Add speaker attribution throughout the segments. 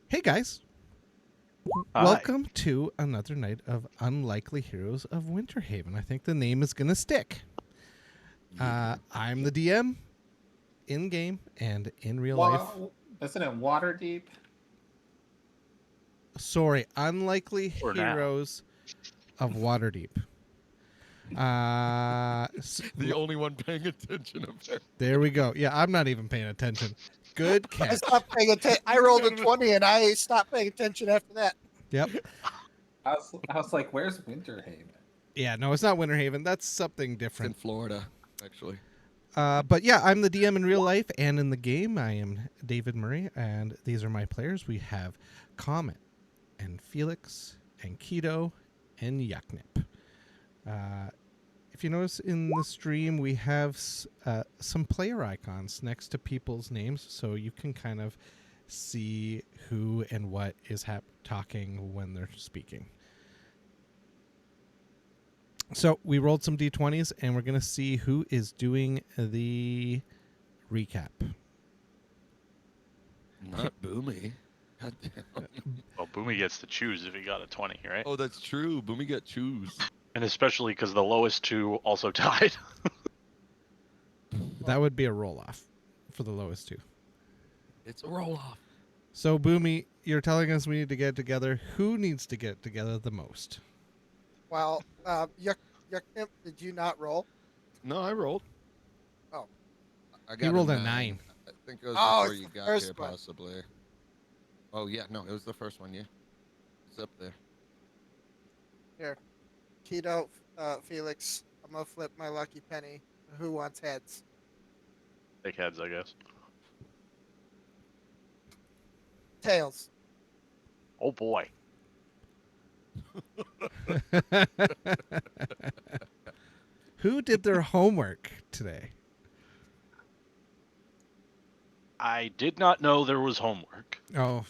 Speaker 1: Hey guys,
Speaker 2: Hi.
Speaker 1: welcome to another night of Unlikely Heroes of Winterhaven. I think the name is going to stick. I'm the DM in game and in real life.
Speaker 3: Isn't it Waterdeep?
Speaker 1: Sorry, Unlikely
Speaker 2: For now.
Speaker 1: Heroes of Waterdeep. Uh,
Speaker 4: The only one paying attention up there.
Speaker 1: there we go. Yeah, I'm not even paying attention. Good
Speaker 5: I
Speaker 1: catch.
Speaker 5: stopped paying attention. I rolled a 20 and I stopped paying attention after that.
Speaker 1: Yep.
Speaker 3: I was like, where's Winterhaven?
Speaker 1: Yeah, no, it's not Winterhaven. That's something
Speaker 4: It's in
Speaker 1: different.
Speaker 4: Florida, actually.
Speaker 1: But yeah, I'm the DM in real life and in the game. I am David Murray, and these are my players. We have Comet and Felix and Keto and Yaknip. If you notice in the stream, we have some player icons next to people's names, so you can kind of see who and what is talking when they're speaking. So we rolled some d20s, and we're going to see who is doing the recap.
Speaker 4: Not Boomy. God damn.
Speaker 2: Well, Boomy gets to choose if he got a 20, right?
Speaker 4: Oh, that's true. Boomy got choose.
Speaker 2: And especially because the lowest two also tied.
Speaker 1: That would be a roll-off for the lowest two.
Speaker 4: It's a roll-off.
Speaker 1: So, Boomy, you're telling us we need to get together. Who needs to get together the most?
Speaker 5: Well, Yucknip, did you not roll?
Speaker 4: No, I rolled.
Speaker 5: Oh.
Speaker 4: I
Speaker 1: He rolled a 9.
Speaker 4: I think it was
Speaker 5: Oh,
Speaker 4: before
Speaker 5: it's
Speaker 4: you
Speaker 5: the
Speaker 4: got
Speaker 5: first
Speaker 4: here,
Speaker 5: one.
Speaker 4: possibly. Oh, yeah. No, it was the first one, yeah. It's up there.
Speaker 5: Keto, Felix, I'm going to flip my lucky penny. Who wants heads?
Speaker 2: Take heads, I guess.
Speaker 5: Tails.
Speaker 2: Oh boy.
Speaker 1: Who did their homework today?
Speaker 2: I did not know there was homework.
Speaker 1: Oh,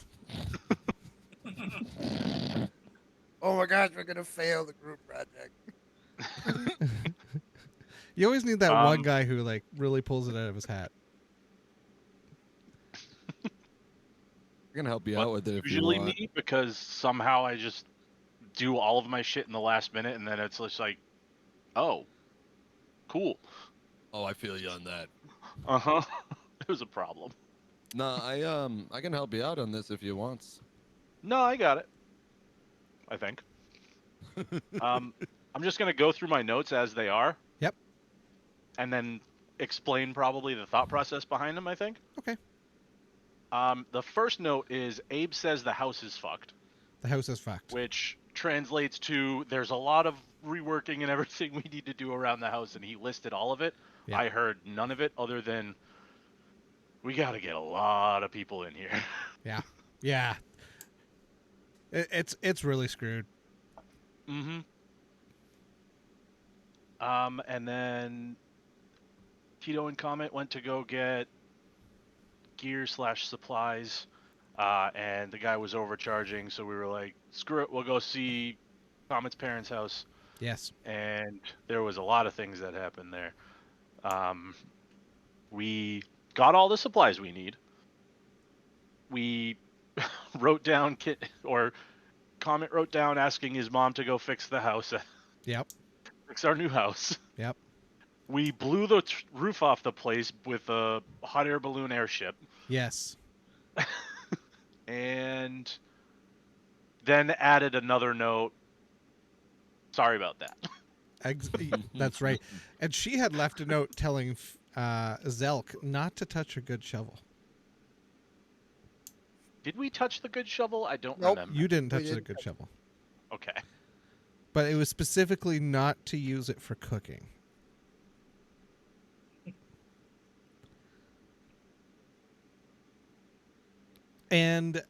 Speaker 5: Oh my gosh, we're going to fail the group project.
Speaker 1: you always need that one
Speaker 2: Um,
Speaker 1: guy who like really pulls it out of his hat.
Speaker 4: I can help you
Speaker 2: But
Speaker 4: out with it if you
Speaker 2: usually
Speaker 4: want.
Speaker 2: me, because somehow I just do all of my shit in the last minute, and then it's just like, oh, cool.
Speaker 4: Oh, I feel you on that.
Speaker 2: Uh-huh. It was a problem.
Speaker 4: No, I can help you out on this if you want.
Speaker 2: No, I got it. I think. I'm just going to go through my notes as they are.
Speaker 1: Yep.
Speaker 2: And then explain probably the thought process behind them, I think.
Speaker 1: Okay.
Speaker 2: The first note is Abe says the house is fucked,
Speaker 1: The house is fucked.
Speaker 2: which translates to there's a lot of reworking and everything we need to do around the house, and he listed all of it.
Speaker 1: Yeah.
Speaker 2: I heard none of it other than we got to get a lot of people in here.
Speaker 1: Yeah. It's really screwed.
Speaker 2: Mm-hmm. And then Tito and Comet went to go get gear/supplies, and the guy was overcharging, so we were like, screw it, we'll go see Comet's parents' house.
Speaker 1: Yes.
Speaker 2: And there was a lot of things that happened there. We got all the supplies we need. We wrote down Comet wrote down asking his mom to go fix the house,
Speaker 1: Yep.
Speaker 2: fix our new house.
Speaker 1: Yep.
Speaker 2: We blew the roof off the place with a hot air balloon airship.
Speaker 1: Yes.
Speaker 2: And then added another note. Sorry about that.
Speaker 1: That's right. And she had left a note telling Zelk not to touch her good shovel.
Speaker 2: Did we touch the good shovel? I don't
Speaker 5: Nope.
Speaker 2: remember.
Speaker 1: You didn't
Speaker 5: We
Speaker 1: touch the
Speaker 5: didn't
Speaker 1: good shovel.
Speaker 2: Okay.
Speaker 1: But it was specifically not to use it for cooking. And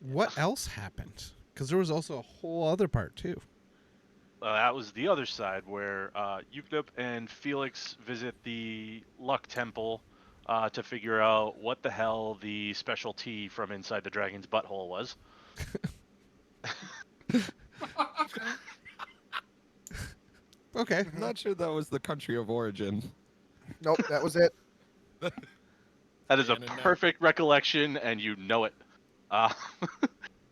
Speaker 1: what else happened? Because there was also a whole other part too.
Speaker 2: That was the other side where Yuknip and Felix visit the Luck Temple to figure out what the hell the special tea from inside the dragon's butthole was.
Speaker 1: Okay.
Speaker 4: I'm not sure that was the country of origin.
Speaker 5: Nope, that was it.
Speaker 2: That is a
Speaker 4: Canon now.
Speaker 2: perfect recollection, and you know it. Uh,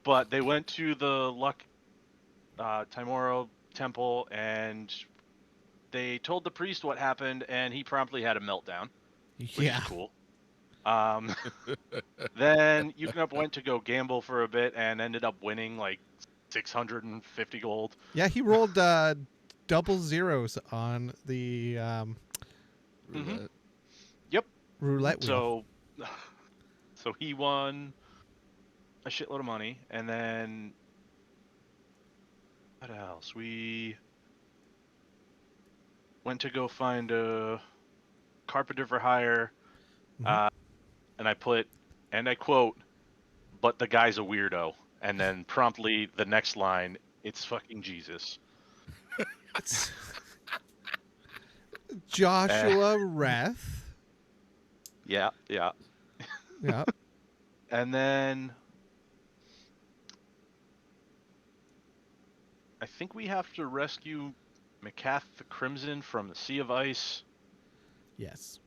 Speaker 2: but they went to the Luck Timoro temple and they told the priest what happened, and he promptly had a meltdown, which is
Speaker 1: Yeah.
Speaker 2: cool. Then Yuknup went to go gamble for a bit and ended up winning like 650 gold.
Speaker 1: Yeah, he rolled double zeros on the
Speaker 4: Roulette.
Speaker 2: Yep.
Speaker 1: roulette wheel.
Speaker 2: So he won a shitload of money, and then what else? We went to go find a carpenter for hire,
Speaker 1: Mhm.
Speaker 2: and I put, and I quote, "But the guy's a weirdo," and then promptly the next line, "It's fucking Jesus."
Speaker 1: It's Joshua Reth.
Speaker 2: Yeah.
Speaker 1: Yeah.
Speaker 2: And then I think we have to rescue Macath the Crimson from the Sea of Ice.
Speaker 1: Yes.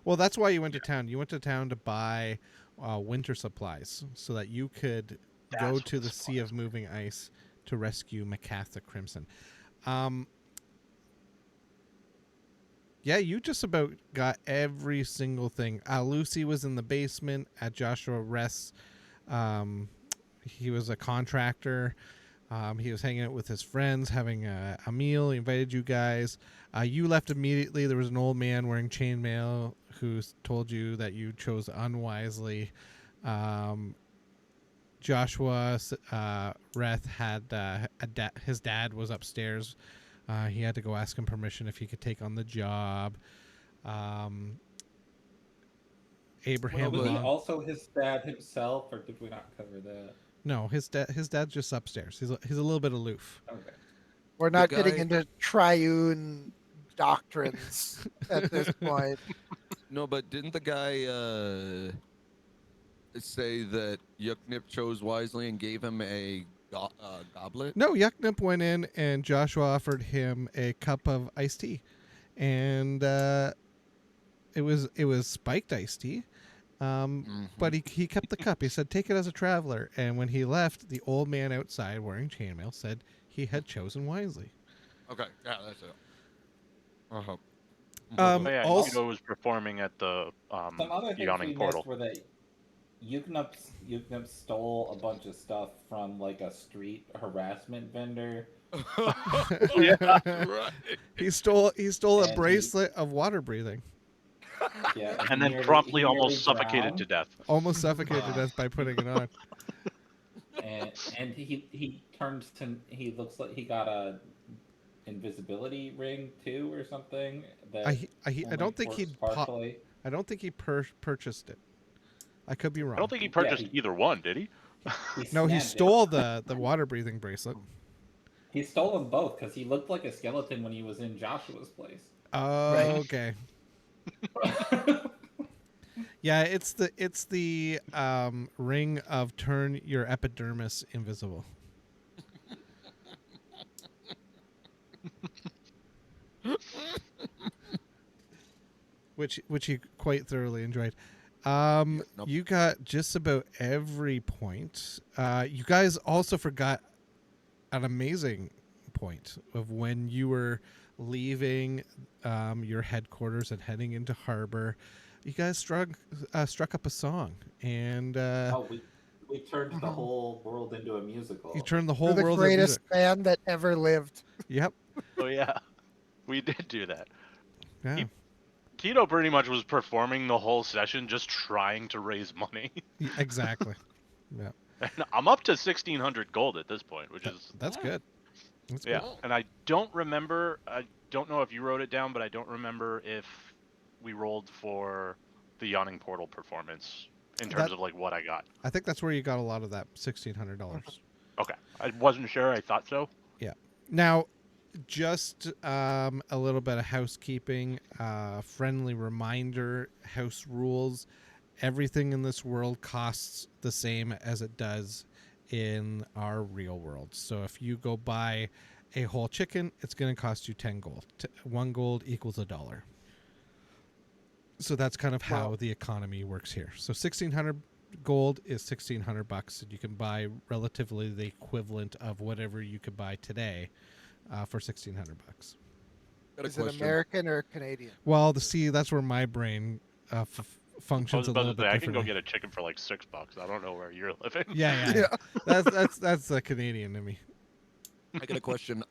Speaker 1: Well, that's why you went to town. You went to town to buy winter supplies so that you could go
Speaker 2: That's
Speaker 1: to
Speaker 2: what
Speaker 1: the
Speaker 2: the
Speaker 1: Sea of
Speaker 2: supplies were.
Speaker 1: Moving Ice to rescue Macath the Crimson. Yeah, you just about got every single thing. Lucy was in the basement at Joshua Rest's. He was a contractor. He was hanging out with his friends, having a meal. He invited you guys. You left immediately. There was an old man wearing chainmail who told you that you chose unwisely. Joshua Reth had his dad was upstairs. He had to go ask him permission if he could take on the job. Abraham
Speaker 3: Was he
Speaker 1: Long.
Speaker 3: also his dad himself, or did we not cover that?
Speaker 1: No, his dad's just upstairs. He's a little bit aloof.
Speaker 3: Okay.
Speaker 5: We're not
Speaker 4: The
Speaker 5: getting
Speaker 4: guy-
Speaker 5: into triune doctrines at this point.
Speaker 4: No, but didn't the guy say that Yuknip chose wisely and gave him a goblet?
Speaker 1: No, Yuknip went in and Joshua offered him a cup of iced tea, and it was spiked iced tea. But he kept the cup. He said, "Take it as a traveler." And when he left, the old man outside wearing chainmail said he had chosen wisely.
Speaker 4: Okay, yeah, that's it. Uh-huh.
Speaker 2: Oh yeah,
Speaker 1: Also,
Speaker 2: Yudo was performing at the
Speaker 3: Some other things
Speaker 2: yawning
Speaker 3: we
Speaker 2: portal.
Speaker 3: missed were that Yuknup stole a bunch of stuff from like a street harassment vendor.
Speaker 4: Right.
Speaker 1: he stole a
Speaker 3: And
Speaker 1: bracelet of water breathing.
Speaker 3: Yeah,
Speaker 2: And then
Speaker 3: he
Speaker 2: promptly
Speaker 3: nearly
Speaker 2: almost suffocated
Speaker 3: drowned.
Speaker 2: to death.
Speaker 1: Almost suffocated to
Speaker 3: Yeah.
Speaker 1: death by putting it on.
Speaker 3: And he looks like he got a invisibility ring too or something that
Speaker 1: I don't think
Speaker 3: works
Speaker 1: he'd
Speaker 3: partially.
Speaker 1: I don't think he purchased it. I could be wrong.
Speaker 2: I don't think he purchased
Speaker 3: he-
Speaker 2: either one, did he?
Speaker 1: No, he
Speaker 3: snagged it.
Speaker 1: stole the water breathing bracelet.
Speaker 3: He stole them both because he looked like a skeleton when he was in Joshua's place.
Speaker 1: Oh,
Speaker 5: Right.
Speaker 1: okay. Yeah, it's the ring of turn your epidermis invisible. which you quite thoroughly enjoyed.
Speaker 4: Nope.
Speaker 1: You got just about every point. You guys also forgot an amazing point of when you were leaving your headquarters and heading into harbor. You guys struck up a song, and
Speaker 3: We turned the whole world into a musical.
Speaker 1: you turned the whole
Speaker 5: We're the
Speaker 1: world into
Speaker 5: greatest
Speaker 1: music.
Speaker 5: band that ever lived.
Speaker 1: Yep.
Speaker 2: Oh yeah, we did do that.
Speaker 1: Yeah.
Speaker 2: Keto pretty much was performing the whole session, just trying to raise money.
Speaker 1: Exactly. Yeah.
Speaker 2: And I'm up to 1,600 gold at this point, which is
Speaker 1: That's good. That's
Speaker 2: yeah.
Speaker 1: good.
Speaker 2: And I don't remember. I don't know if you wrote it down, but I don't remember if we rolled for the yawning portal performance in terms of like what I got.
Speaker 1: I think that's where you got a lot of that $1,600.
Speaker 2: Okay, I wasn't sure. I thought so.
Speaker 1: Yeah. Now, just a little bit of housekeeping, friendly reminder, house rules. Everything in this world costs the same as it does in our real world. So if you go buy a whole chicken, it's going to cost you 10 gold. 1 gold equals $1. So that's kind of how
Speaker 5: Wow.
Speaker 1: the economy works here. So 1,600 gold is $1,600, and you can buy relatively the equivalent of whatever you could buy today for $1,600.
Speaker 4: Got a
Speaker 5: Is it
Speaker 4: question.
Speaker 5: American or Canadian?
Speaker 1: Well, that's where my brain
Speaker 2: I
Speaker 1: functions
Speaker 2: was
Speaker 1: a
Speaker 2: about
Speaker 1: little
Speaker 2: to
Speaker 1: bit
Speaker 2: say, I can go
Speaker 1: differently.
Speaker 2: get a chicken for like $6. I don't know where you're living.
Speaker 1: Yeah. That's a Canadian to me.
Speaker 4: I got a question.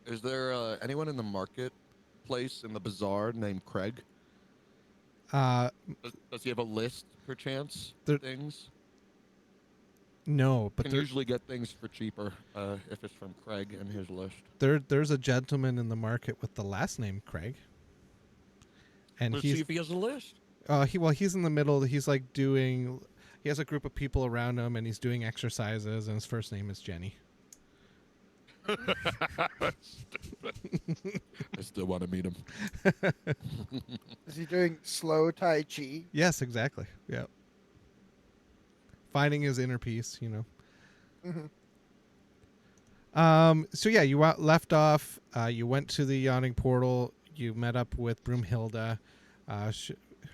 Speaker 4: Is there anyone in the marketplace in the bazaar named Craig?
Speaker 1: Uh,
Speaker 4: Does he have a list, perchance?
Speaker 1: There-
Speaker 4: Things?
Speaker 1: no, but
Speaker 4: Can usually get things for cheaper if it's from Craig and his list.
Speaker 1: there's a gentleman in the market with the last name Craig, and
Speaker 4: Let's see
Speaker 1: he's
Speaker 4: if he has a list.
Speaker 1: he's in the middle. He's like doing. He has a group of people around him, and he's doing exercises. And his first name is Jenny.
Speaker 4: Stupid. I still want to meet him.
Speaker 5: Is he doing slow Tai Chi?
Speaker 1: Yes, exactly. Yeah. Finding his inner peace, you know.
Speaker 5: Mm-hmm.
Speaker 1: So yeah, you left off. You went to the yawning portal. You met up with Broomhilda.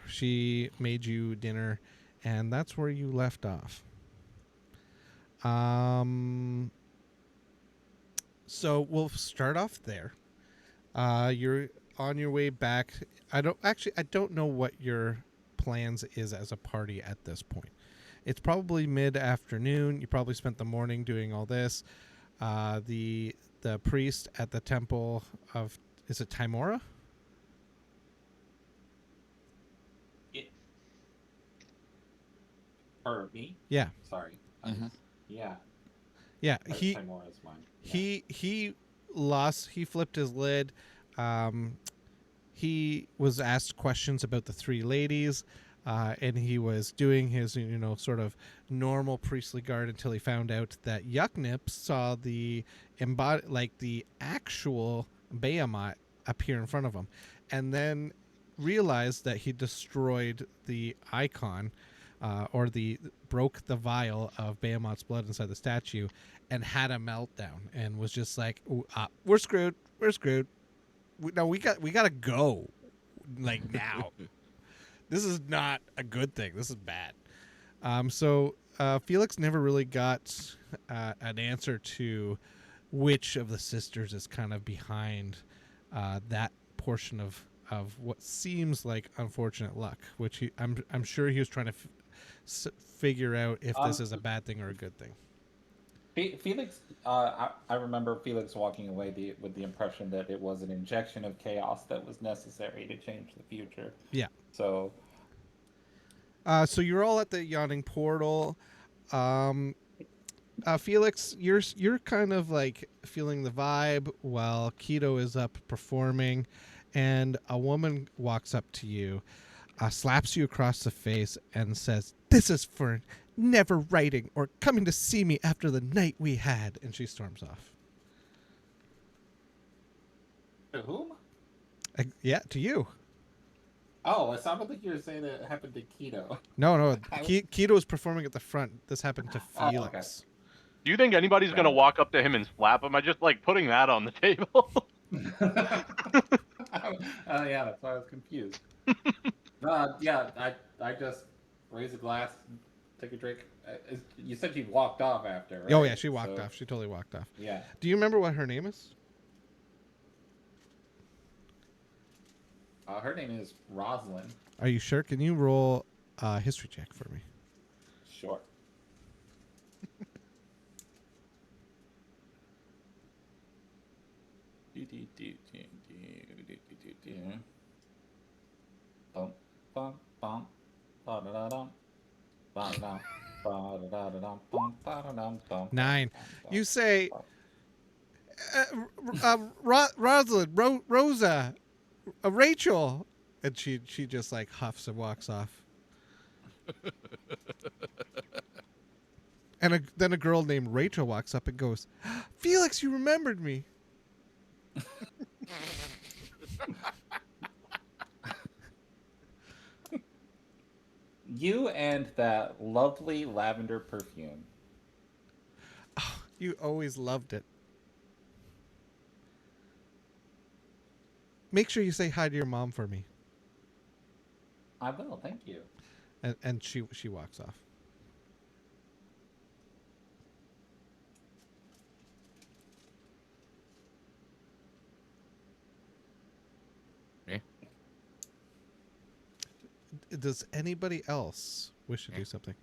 Speaker 1: She made you dinner, and that's where you left off. So we'll start off there. You're on your way back. I don't know what your plans is as a party at this point. It's probably mid-afternoon. You probably spent the morning doing all this. The priest at the temple of, is it Timora?
Speaker 3: Or me?
Speaker 1: Yeah.
Speaker 3: Sorry.
Speaker 4: Mhm.
Speaker 3: Yeah.
Speaker 1: Yeah,
Speaker 3: Timora's mine. Yeah.
Speaker 1: he flipped his lid. He was asked questions about the three ladies, and he was doing his sort of normal priestly guard until he found out that Yucknip saw the actual Behemoth appear in front of him, and then realized that he destroyed the icon, or broke the vial of Behemoth's blood inside the statue, and had a meltdown, and was just like, "We're screwed. We're screwed. We gotta go, like now. This is not a good thing. This is bad." So Felix never really got an answer to which of the sisters is kind of behind that portion of what seems like unfortunate luck, which I'm sure he was trying to figure out if this is a bad thing or a good thing.
Speaker 3: Felix, I remember Felix walking away with the impression that it was an injection of chaos that was necessary to change the future.
Speaker 1: Yeah.
Speaker 3: So
Speaker 1: you're all at the yawning portal. Felix, you're kind of like feeling the vibe while Keto is up performing, and a woman walks up to you, slaps you across the face, and says, "This is for never writing or coming to see me after the night we had," and she storms off.
Speaker 3: to whom?
Speaker 1: Yeah, to you.
Speaker 3: Oh, it sounded like you were saying that it happened to Keto.
Speaker 1: No, Keto was performing at the front. This happened to
Speaker 3: Oh, okay.
Speaker 1: Felix.
Speaker 2: Do you think anybody's
Speaker 3: Right.
Speaker 2: gonna walk up to him and slap him? I just like putting that on the table.
Speaker 3: Oh yeah, that's why I was confused. Yeah, I just raise a glass, take a drink. You said she walked off after, right?
Speaker 1: Oh yeah, she walked off. She totally walked off.
Speaker 3: Yeah.
Speaker 1: Do you remember what her name is?
Speaker 3: Her name is Rosalind.
Speaker 1: Are you sure? Can you roll a history check for me?
Speaker 3: Sure.
Speaker 1: Nine. You say, Rosalind, Rosa, Rachel, and she just like huffs and walks off. And then a girl named Rachel walks up and goes, "Felix, you remembered me."
Speaker 3: You and that lovely lavender perfume.
Speaker 1: Oh, you always loved it. Make sure you say hi to your mom for me.
Speaker 3: I will, thank you.
Speaker 1: and she walks off.
Speaker 4: Eh?
Speaker 1: Does anybody else wish to do something?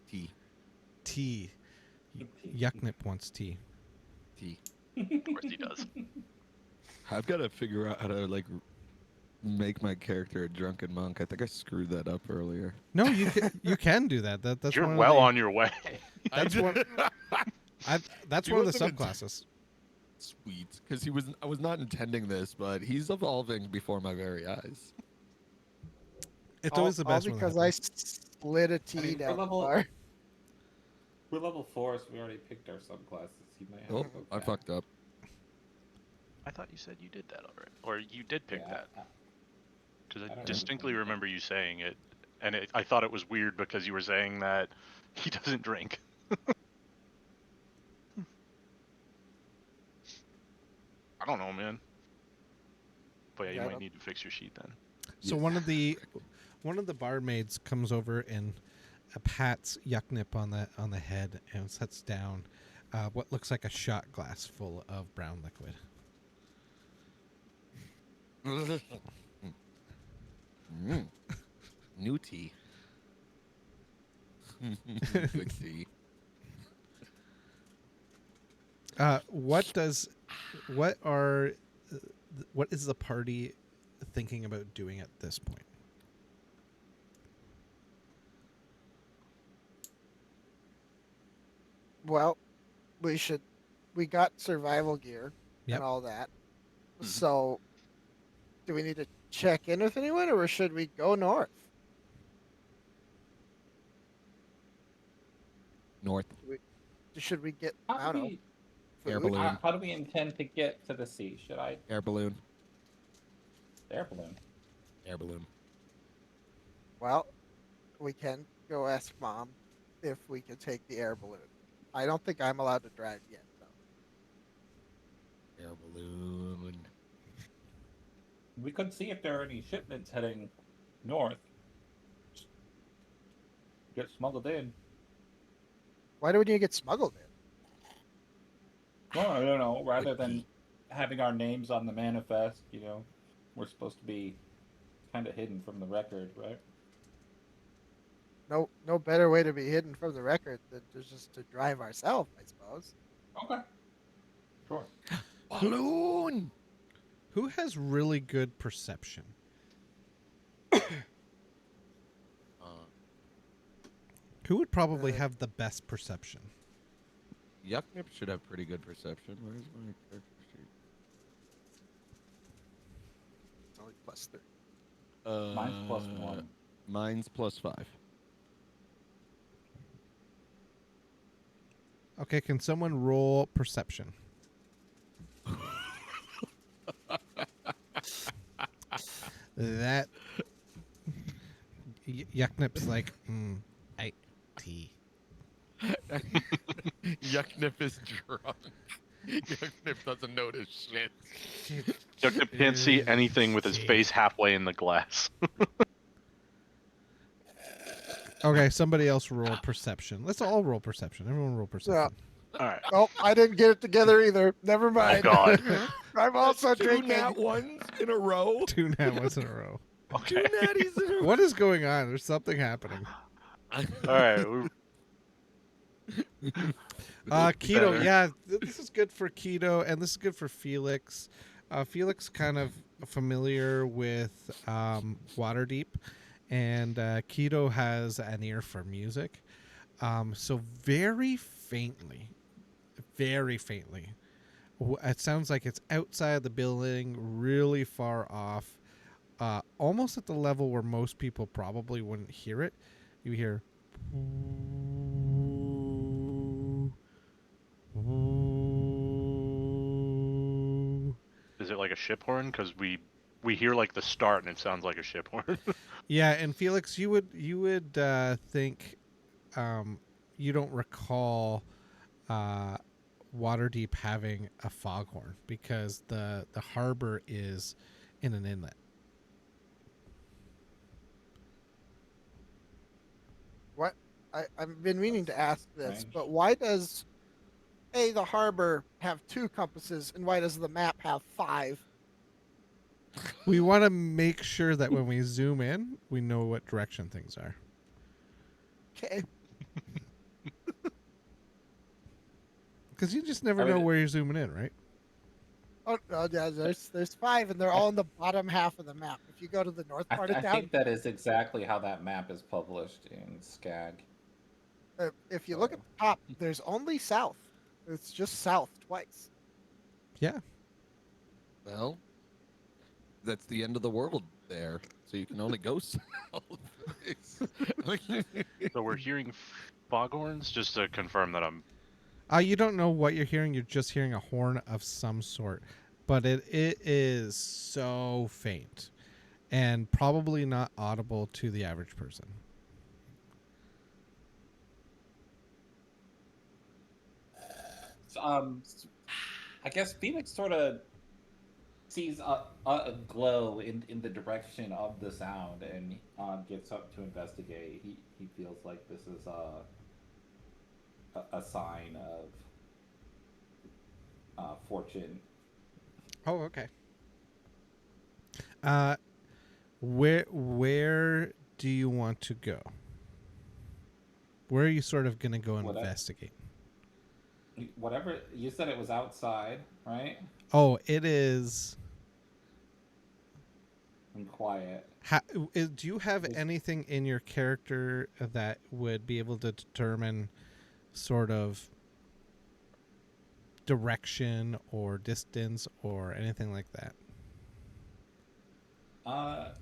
Speaker 4: Tea.
Speaker 1: Tea. Yucknip wants tea.
Speaker 4: Tea.
Speaker 2: Of course he does.
Speaker 4: I've got to figure out how to like make my character a drunken monk. I think I screwed that up earlier.
Speaker 1: No, you can do that. That's
Speaker 2: You're
Speaker 1: one
Speaker 2: well
Speaker 1: of the,
Speaker 2: on your way.
Speaker 1: That's one. That's
Speaker 4: He
Speaker 1: one of the
Speaker 4: wasn't
Speaker 1: subclasses.
Speaker 4: Sweet, because I was not intending this, but he's evolving before my very eyes.
Speaker 1: It's always the
Speaker 5: All
Speaker 1: best when that
Speaker 5: because I
Speaker 1: happens.
Speaker 5: slid a
Speaker 3: I
Speaker 5: T
Speaker 3: mean,
Speaker 5: down the bar.
Speaker 3: we're level 4, so we already picked our subclasses. You might have
Speaker 4: Oh,
Speaker 3: to go
Speaker 4: I
Speaker 3: back.
Speaker 4: fucked up.
Speaker 2: I thought you said you did that already, or you did pick
Speaker 3: Yeah,
Speaker 2: that. Because
Speaker 3: I
Speaker 2: I
Speaker 3: don't
Speaker 2: distinctly
Speaker 3: remember.
Speaker 2: remember you saying it, and I thought it was weird because you were saying that he doesn't drink. I don't know, man. But yeah, you
Speaker 5: Yeah, I
Speaker 2: might
Speaker 5: don't-
Speaker 2: need to fix your sheet then.
Speaker 1: So
Speaker 4: Yes.
Speaker 1: one of the barmaids comes over and pats Yucknip on the head and sets down what looks like a shot glass full of brown liquid.
Speaker 4: New tea. Good tea.
Speaker 1: What is the party thinking about doing at this point?
Speaker 5: Well, we got survival gear
Speaker 1: Yep.
Speaker 5: and all that.
Speaker 2: Mhm.
Speaker 5: So, do we need to check in with anyone, or should we go north?
Speaker 4: North.
Speaker 5: Should we get
Speaker 3: How
Speaker 5: I
Speaker 3: do
Speaker 5: don't know,
Speaker 3: we
Speaker 4: Air
Speaker 5: food?
Speaker 4: balloon.
Speaker 3: how do we intend to get to the sea? Should I
Speaker 4: Air balloon.
Speaker 3: air balloon?
Speaker 4: Air balloon.
Speaker 5: Well, we can go ask Mom if we can take the air balloon. I don't think I'm allowed to drive yet, though.
Speaker 4: Air balloon.
Speaker 3: We could see if there are any shipments heading north. Get smuggled in.
Speaker 5: Why do we need to get smuggled in?
Speaker 3: Well, I don't know. Rather
Speaker 4: Like
Speaker 3: than having our names on the manifest, we're supposed to be kind of hidden from the record, right?
Speaker 5: No better way to be hidden from the record than just to drive ourselves, I suppose.
Speaker 3: Okay. Sure.
Speaker 4: Balloon.
Speaker 1: Who has really good perception? Who would probably have the best perception?
Speaker 4: Yucknip should have pretty good perception. Where's my character sheet?
Speaker 5: It's only +3.
Speaker 3: Mine's +1.
Speaker 4: Mine's +5.
Speaker 1: Okay, can someone roll perception? That Yucknip's like, tea.
Speaker 4: Yucknip is drunk. Yucknip doesn't notice shit.
Speaker 2: Yucknip can't see anything with his face halfway in the glass.
Speaker 1: Okay, somebody else roll perception. Let's all roll perception. Everyone roll perception.
Speaker 2: All right.
Speaker 5: Oh, I didn't get it together either. Never
Speaker 2: Oh
Speaker 5: mind.
Speaker 2: God.
Speaker 5: I'm also
Speaker 4: Two
Speaker 5: drinking.
Speaker 4: nat ones in a row.
Speaker 1: Two nat ones in a row.
Speaker 2: Okay.
Speaker 4: Two natties in a row.
Speaker 1: What is going on? There's something happening.
Speaker 2: All right.
Speaker 1: Keto,
Speaker 2: Better.
Speaker 1: yeah, this is good for Keto, and this is good for Felix. Felix kind of familiar with Waterdeep, and Keto has an ear for music. So very faintly, it sounds like it's outside the building, really far off, almost at the level where most people probably wouldn't hear it. You hear.
Speaker 2: Is it like a ship horn? Because we hear like the start and it sounds like a ship horn.
Speaker 1: Yeah, and Felix, you would think you don't recall Waterdeep having a foghorn because the harbor is in an inlet.
Speaker 5: What I've been meaning to ask this,
Speaker 3: Strange.
Speaker 5: but why does the harbor have 2 compasses, and why does the map have 5?
Speaker 1: We want to make sure that when we zoom in, we know what direction things are.
Speaker 5: Okay.
Speaker 1: Because you just never
Speaker 3: I mean,
Speaker 1: know where you're zooming in, right?
Speaker 5: Oh no, yeah, there's 5, and they're all in the bottom half of the map. If you go to the north part of
Speaker 3: I
Speaker 5: town,
Speaker 3: think that is exactly how that map is published in Skag.
Speaker 5: if you look at the top, there's only south. It's just south twice.
Speaker 1: Yeah.
Speaker 4: Well, that's the end of the world there, so you can only go south.
Speaker 2: So we're hearing foghorns, just to confirm that I'm.
Speaker 1: You don't know what you're hearing. You're just hearing a horn of some sort, but it is so faint and probably not audible to the average person.
Speaker 3: So, I guess Phoenix sort of sees a glow in the direction of the sound and gets up to investigate. He feels like this is a sign of fortune.
Speaker 1: Oh, okay. Where do you want to go? Where are you sort of going to go investigate?
Speaker 3: Whatever you said, it was outside, right?
Speaker 1: Oh, it is.
Speaker 3: And quiet.
Speaker 1: Do you have anything in your character that would be able to determine sort of direction or distance or anything like that?
Speaker 3: I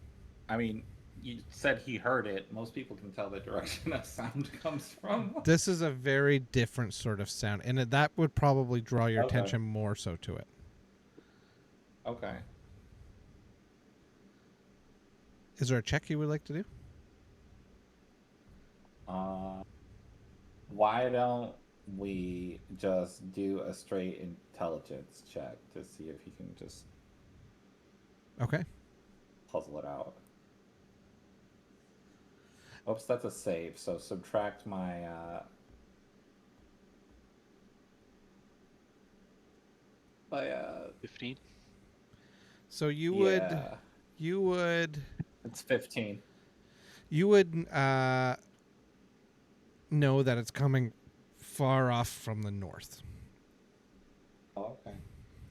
Speaker 3: mean, you said he heard it. Most people can tell the direction that sound comes from.
Speaker 1: This is a very different sort of sound, and that would probably draw your attention more so to it.
Speaker 3: Okay.
Speaker 1: Is there a check you would like to do?
Speaker 3: Why don't we just do a straight intelligence check to see if he can just
Speaker 1: Okay.
Speaker 3: puzzle it out? Oops, that's a save. So subtract my
Speaker 2: 15.
Speaker 1: So you
Speaker 3: yeah,
Speaker 1: would
Speaker 3: it's 15.
Speaker 1: you would know that it's coming far off from the north,
Speaker 3: Oh, okay.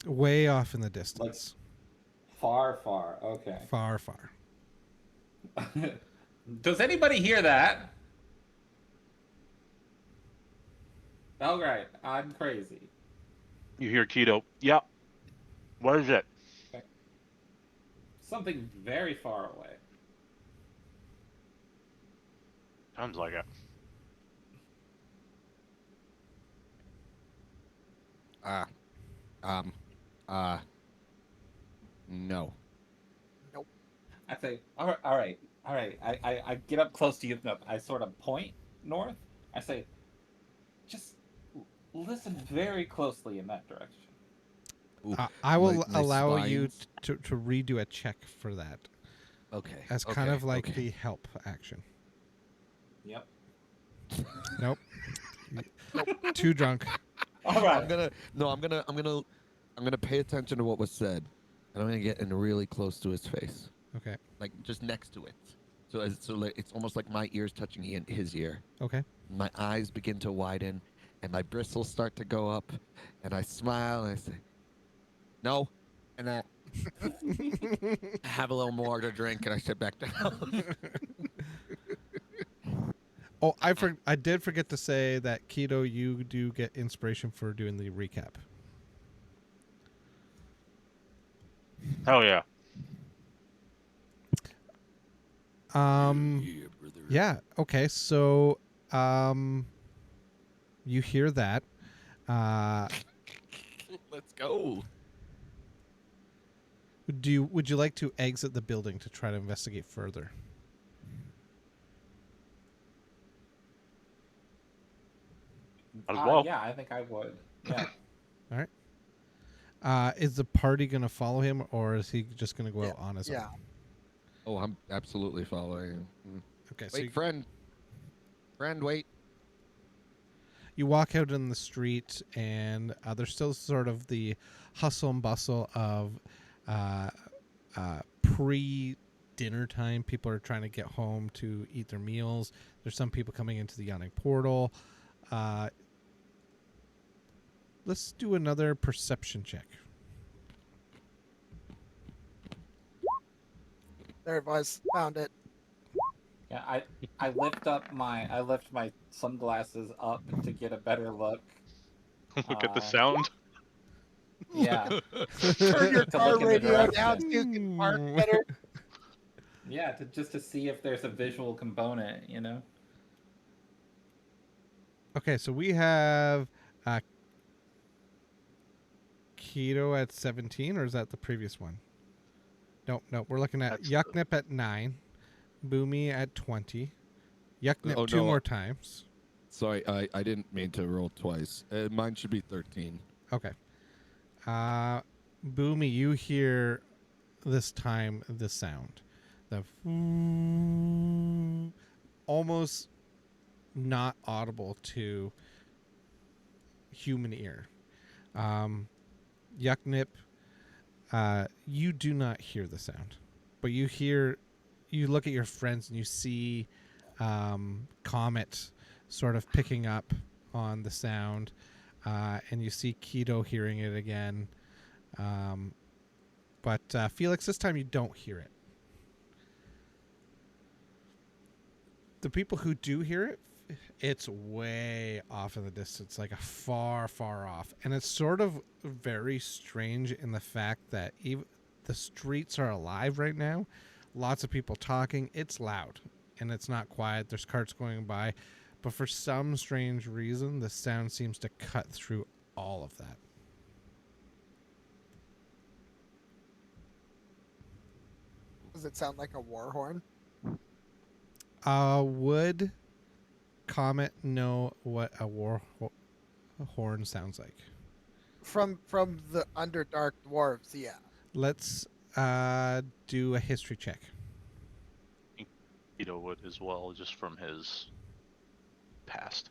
Speaker 1: way off in the distance.
Speaker 3: Far. Okay.
Speaker 1: Far.
Speaker 3: Does anybody hear that? All right, I'm crazy.
Speaker 2: You hear Keto. Yep. What is it?
Speaker 3: Something very far away.
Speaker 2: Sounds like it.
Speaker 4: No.
Speaker 5: Nope.
Speaker 3: I say, all right. I get up close to you. I sort of point north. I say, just listen very closely in that direction.
Speaker 4: Ooh,
Speaker 1: I will
Speaker 4: my
Speaker 1: allow you
Speaker 4: spines.
Speaker 1: to redo a check for that
Speaker 4: Okay.
Speaker 1: as kind of like the help action.
Speaker 3: Yep.
Speaker 1: Nope. Too drunk.
Speaker 3: All right.
Speaker 4: I'm gonna pay attention to what was said, and I'm gonna get in really close to his face,
Speaker 1: Okay.
Speaker 4: like just next to it. So it's almost like my ears touching his ear.
Speaker 1: Okay.
Speaker 4: My eyes begin to widen, and my bristles start to go up, and I smile and I say, "No," and I have a little more to drink, and I sit back down.
Speaker 1: Oh, I did forget to say that Keto, you do get inspiration for doing the recap.
Speaker 2: Hell yeah.
Speaker 1: Yeah. Okay. So, you hear that?
Speaker 4: Let's go.
Speaker 1: Would you like to exit the building to try to investigate further?
Speaker 2: As well.
Speaker 3: Yeah, I think I would. Yeah.
Speaker 1: All right. Is the party going to follow him, or is he just going to go out on his own?
Speaker 4: Oh, I'm absolutely following.
Speaker 1: Okay. So
Speaker 4: Wait, friend. Friend, wait.
Speaker 1: You walk out in the street, and there's still sort of the hustle and bustle of pre-dinner time. People are trying to get home to eat their meals. There's some people coming into the yawning portal. Let's do another perception check.
Speaker 5: There it was. Found it.
Speaker 3: Yeah, I lift my sunglasses up to get a better look.
Speaker 2: Look at the sound.
Speaker 3: Yeah,
Speaker 5: Turn your
Speaker 3: To
Speaker 5: car
Speaker 3: look in the
Speaker 5: radio
Speaker 3: direction.
Speaker 5: down so you can park better.
Speaker 3: yeah, just to see if there's a visual component, you know.
Speaker 1: Okay, so we have Keto at 17, or is that the previous one? Nope. We're looking at
Speaker 2: That's
Speaker 1: Yucknip at 9, Boomy at 20, Yucknip
Speaker 4: Oh,
Speaker 1: two
Speaker 4: no.
Speaker 1: more times.
Speaker 4: Sorry, I didn't mean to roll twice. Mine should be 13.
Speaker 1: Okay. Boomy, you hear this time the sound. The almost not audible to human ear. Yucknip, you do not hear the sound, but you look at your friends and you see Comet sort of picking up on the sound, and you see Keto hearing it again. But Felix, this time you don't hear it. The people who do hear it, it's way off in the distance, like a far, far off. And it's sort of very strange in the fact that even the streets are alive right now. Lots of people talking. It's loud and it's not quiet. There's carts going by. But for some strange reason, the sound seems to cut through all of that.
Speaker 5: Does it sound like a war horn?
Speaker 1: Would Comet know what a horn sounds like?
Speaker 5: From the Underdark dwarves, yeah.
Speaker 1: Let's do a history check.
Speaker 2: Keto would as well, just from his past.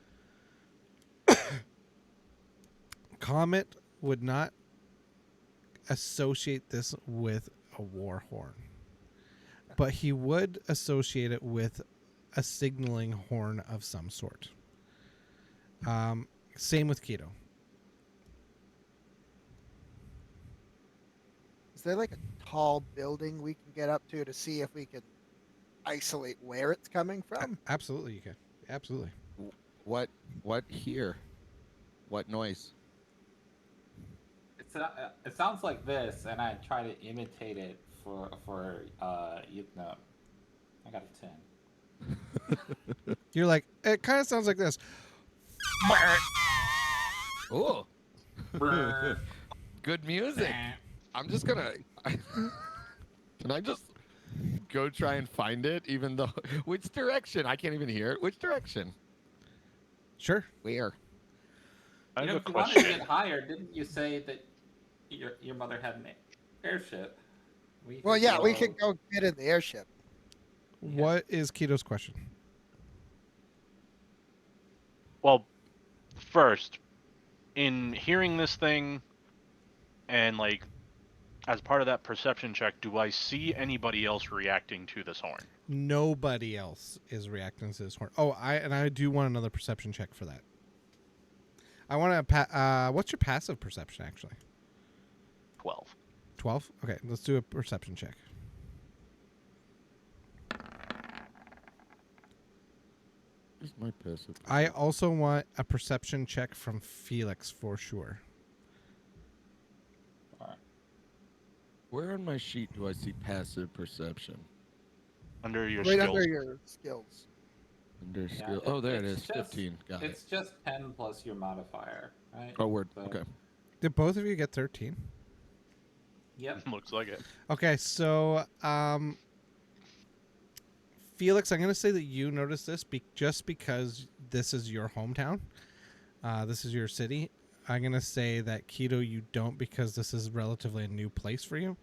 Speaker 1: Comet would not associate this with a war horn, but he would associate it with a signaling horn of some sort. Same with Keto.
Speaker 5: Is there like a tall building we can get up to see if we can isolate where it's coming from?
Speaker 1: Absolutely, you can. Absolutely.
Speaker 4: What here? What noise?
Speaker 3: It sounds like this, and I try to imitate it for Yukno. I got a 10.
Speaker 1: You're like, it kind of sounds like this.
Speaker 4: Oh, good music. I'm just gonna. Can I just go try and find it? Even though, which direction? I can't even hear it. Which direction?
Speaker 1: Sure.
Speaker 4: Where?
Speaker 2: I
Speaker 3: You
Speaker 2: have
Speaker 3: know,
Speaker 2: a
Speaker 3: if you wanted to
Speaker 2: question.
Speaker 3: get higher, didn't you say that your mother had an airship?
Speaker 5: Well, yeah, we could go get in the airship.
Speaker 1: What is Keto's question?
Speaker 2: Well, first, in hearing this thing, and like, as part of that perception check, do I see anybody else reacting to this horn?
Speaker 1: Nobody else is reacting to this horn. Oh, I do want another perception check for that. I want to. What's your passive perception actually?
Speaker 2: 12.
Speaker 1: 12. Okay, let's do a perception check.
Speaker 4: Where's my passive?
Speaker 1: I also want a perception check from Felix for sure.
Speaker 4: Where on my sheet do I see passive perception?
Speaker 2: Under your
Speaker 5: Right
Speaker 2: skills.
Speaker 5: under your skills.
Speaker 4: Under
Speaker 3: Yeah,
Speaker 4: skill. Oh, there it
Speaker 3: it's
Speaker 4: is.
Speaker 3: just-
Speaker 4: 15. Got it.
Speaker 3: It's just 10 plus your modifier, right?
Speaker 4: Oh, word.
Speaker 3: So-
Speaker 4: Okay.
Speaker 1: Did both of you get 13?
Speaker 3: Yep.
Speaker 2: Looks like it.
Speaker 1: Okay, so Felix, I'm going to say that you noticed this just because this is your hometown. This is your city. I'm going to say that Keto, you don't, because this is relatively a new place for you.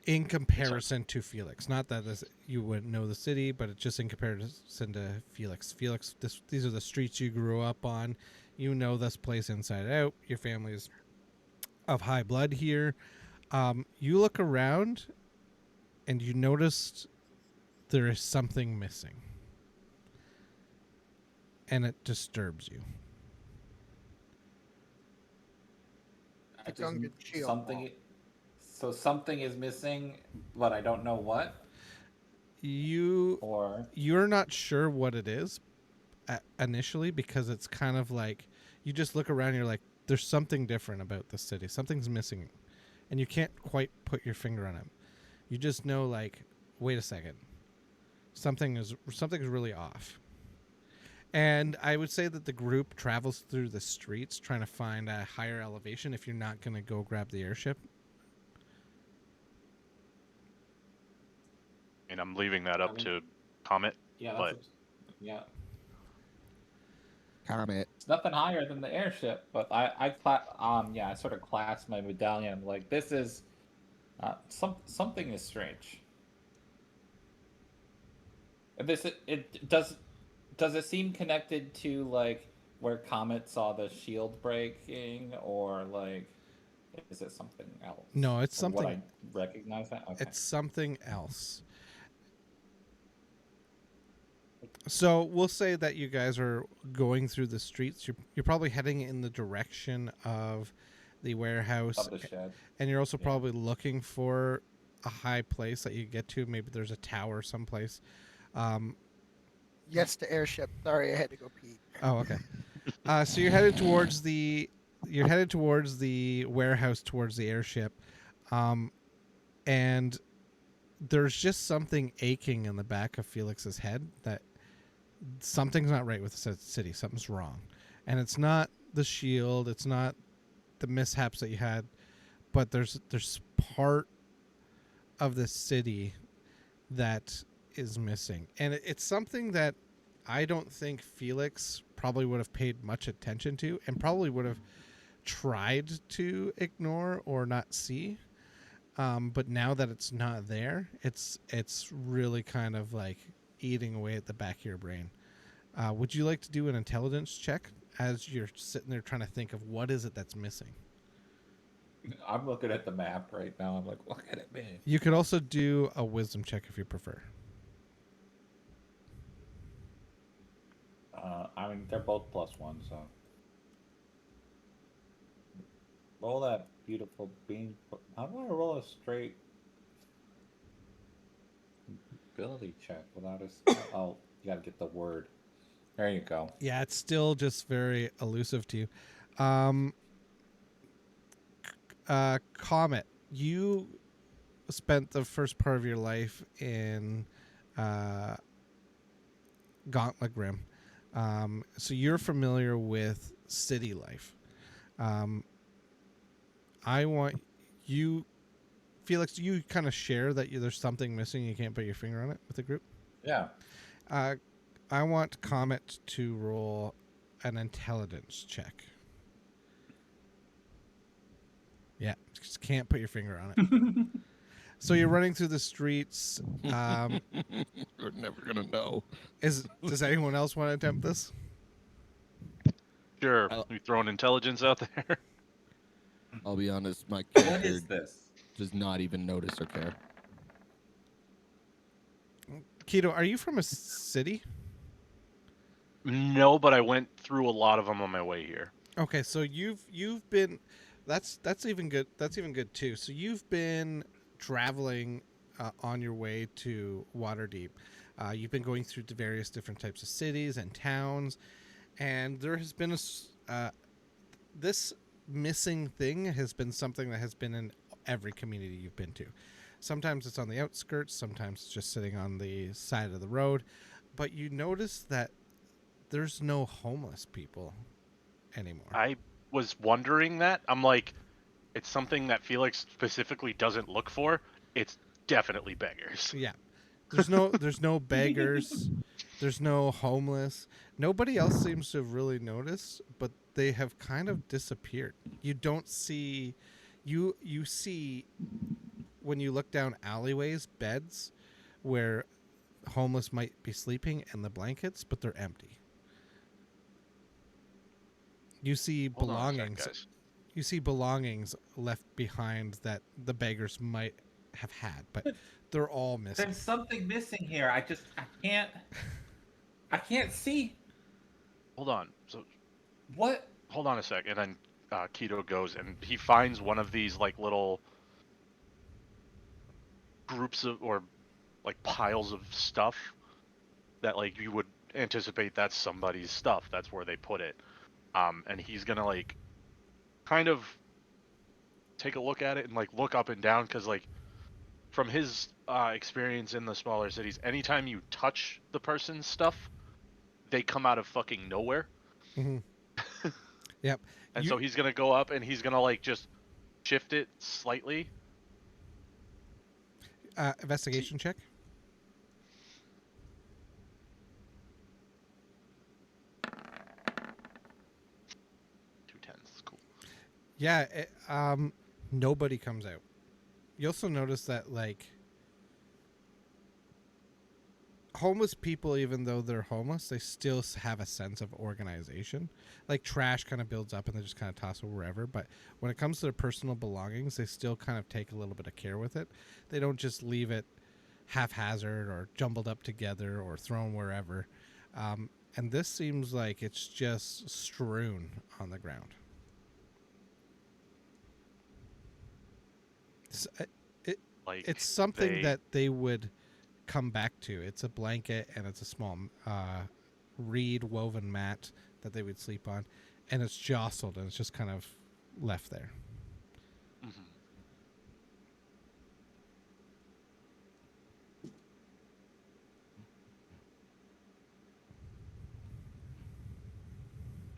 Speaker 1: in comparison to Felix. Not that you wouldn't know the city, but it's just in comparison to Felix. Felix, these are the streets you grew up on. You know this place inside out. Your family's of high blood here. You look around, and you notice there is something missing, and it disturbs you.
Speaker 3: I just,
Speaker 5: Gungan shield
Speaker 3: something.
Speaker 5: wall.
Speaker 3: So something is missing, but I don't know what. Or
Speaker 1: You're not sure what it is initially, because it's kind of like you just look around and you're like, there's something different about this city. Something's missing, and you can't quite put your finger on it. You just know, like, wait a second, something's really off. And I would say that the group travels through the streets trying to find a higher elevation if you're not going to go grab the airship.
Speaker 2: And I'm leaving that up to Comet.
Speaker 3: yeah,
Speaker 2: But-
Speaker 3: yeah.
Speaker 4: Comment.
Speaker 3: It's nothing higher than the airship, but I sort of clasp my medallion. I'm like, this is something is strange. Does it seem connected to like where Comet saw the shield breaking, or like is it something else?
Speaker 1: No, it's
Speaker 3: Or would
Speaker 1: something.
Speaker 3: I recognize that? Okay.
Speaker 1: It's something else. So we'll say that you guys are going through the streets. You're probably heading in the direction of the warehouse,
Speaker 3: Of the shed.
Speaker 1: and you're also probably looking for a high place that you get to. Maybe there's a tower someplace.
Speaker 5: Yes to airship. Sorry, I had to go pee.
Speaker 1: Oh, okay. So you're headed towards the warehouse, towards the airship, and there's just something aching in the back of Felix's head that something's not right with the city. Something's wrong, and it's not the shield. It's not the mishaps that you had, but there's part of the city that is missing, and it's something that I don't think Felix probably would have paid much attention to, and probably would have tried to ignore or not see. But now that it's not there, it's really kind of like eating away at the back of your brain. Would you like to do an intelligence check as you're sitting there trying to think of what is it that's missing?
Speaker 3: I'm looking at the map right now. I'm like, look at it, man.
Speaker 1: You could also do a wisdom check if you prefer.
Speaker 3: I mean, they're both +1, so roll that beautiful beam. How do I roll a straight ability check without a? Oh, you gotta get the word. There you go.
Speaker 1: Yeah, it's still just very elusive to you. Comet, you spent the first part of your life in Gauntlet Grim. So you're familiar with city life. I want you, Felix, do you kind of share that there's something missing, you can't put your finger on it with the group?
Speaker 3: Yeah.
Speaker 1: I want Comet to roll an intelligence check. Yeah, just can't put your finger on it. So you're running through the streets.
Speaker 4: We're never gonna know.
Speaker 1: Does anyone else want to attempt this?
Speaker 2: Sure.
Speaker 4: I'll-
Speaker 2: We throwing intelligence out there.
Speaker 4: I'll be honest, my
Speaker 3: What
Speaker 4: character
Speaker 3: is this?
Speaker 4: does not even notice or care.
Speaker 1: Keto, are you from a city?
Speaker 2: No, but I went through a lot of them on my way here.
Speaker 1: Okay, so you've been that's even good. That's even good too. So you've been traveling on your way to Waterdeep. You've been going through the various different types of cities and towns, and there has been this missing thing has been something that has been in every community you've been to. Sometimes it's on the outskirts, sometimes it's just sitting on the side of the road, but you notice that there's no homeless people anymore.
Speaker 2: I was wondering that. I'm like, it's something that Felix specifically doesn't look for. It's definitely beggars.
Speaker 1: Yeah. There's no beggars. There's no homeless. Nobody else seems to have really noticed, but they have kind of disappeared. You don't see you see when you look down alleyways, beds where homeless might be sleeping and the blankets, but they're empty. You see
Speaker 2: Hold on a sec,
Speaker 1: belongings.
Speaker 2: guys.
Speaker 1: You see belongings left behind that the beggars might have had, but they're all missing.
Speaker 3: There's something missing here. I can't see
Speaker 2: Hold on. So
Speaker 3: what.
Speaker 2: hold on a sec, and then Keto goes and he finds one of these like little groups of or like piles of stuff that like you would anticipate that's somebody's stuff. That's where they put it. And he's gonna like kind of take a look at it and like look up and down because like from his experience in the smaller cities, anytime you touch the person's stuff, they come out of fucking nowhere.
Speaker 1: Mm-hmm. Yep.
Speaker 2: And so he's gonna go up and he's gonna like just shift it slightly.
Speaker 1: Investigation check.
Speaker 2: 2 10s, cool.
Speaker 1: Yeah. Nobody comes out. You also notice that like homeless people, even though they're homeless, they still have a sense of organization. Like trash kind of builds up and they just kind of toss it wherever. But when it comes to their personal belongings, they still kind of take a little bit of care with it. They don't just leave it haphazard or jumbled up together or thrown wherever. And this seems like it's just strewn on the ground. It's something that they would come back to. It's a blanket and it's a small reed woven mat that they would sleep on, and it's jostled and it's just kind of left there.
Speaker 2: Mm-hmm.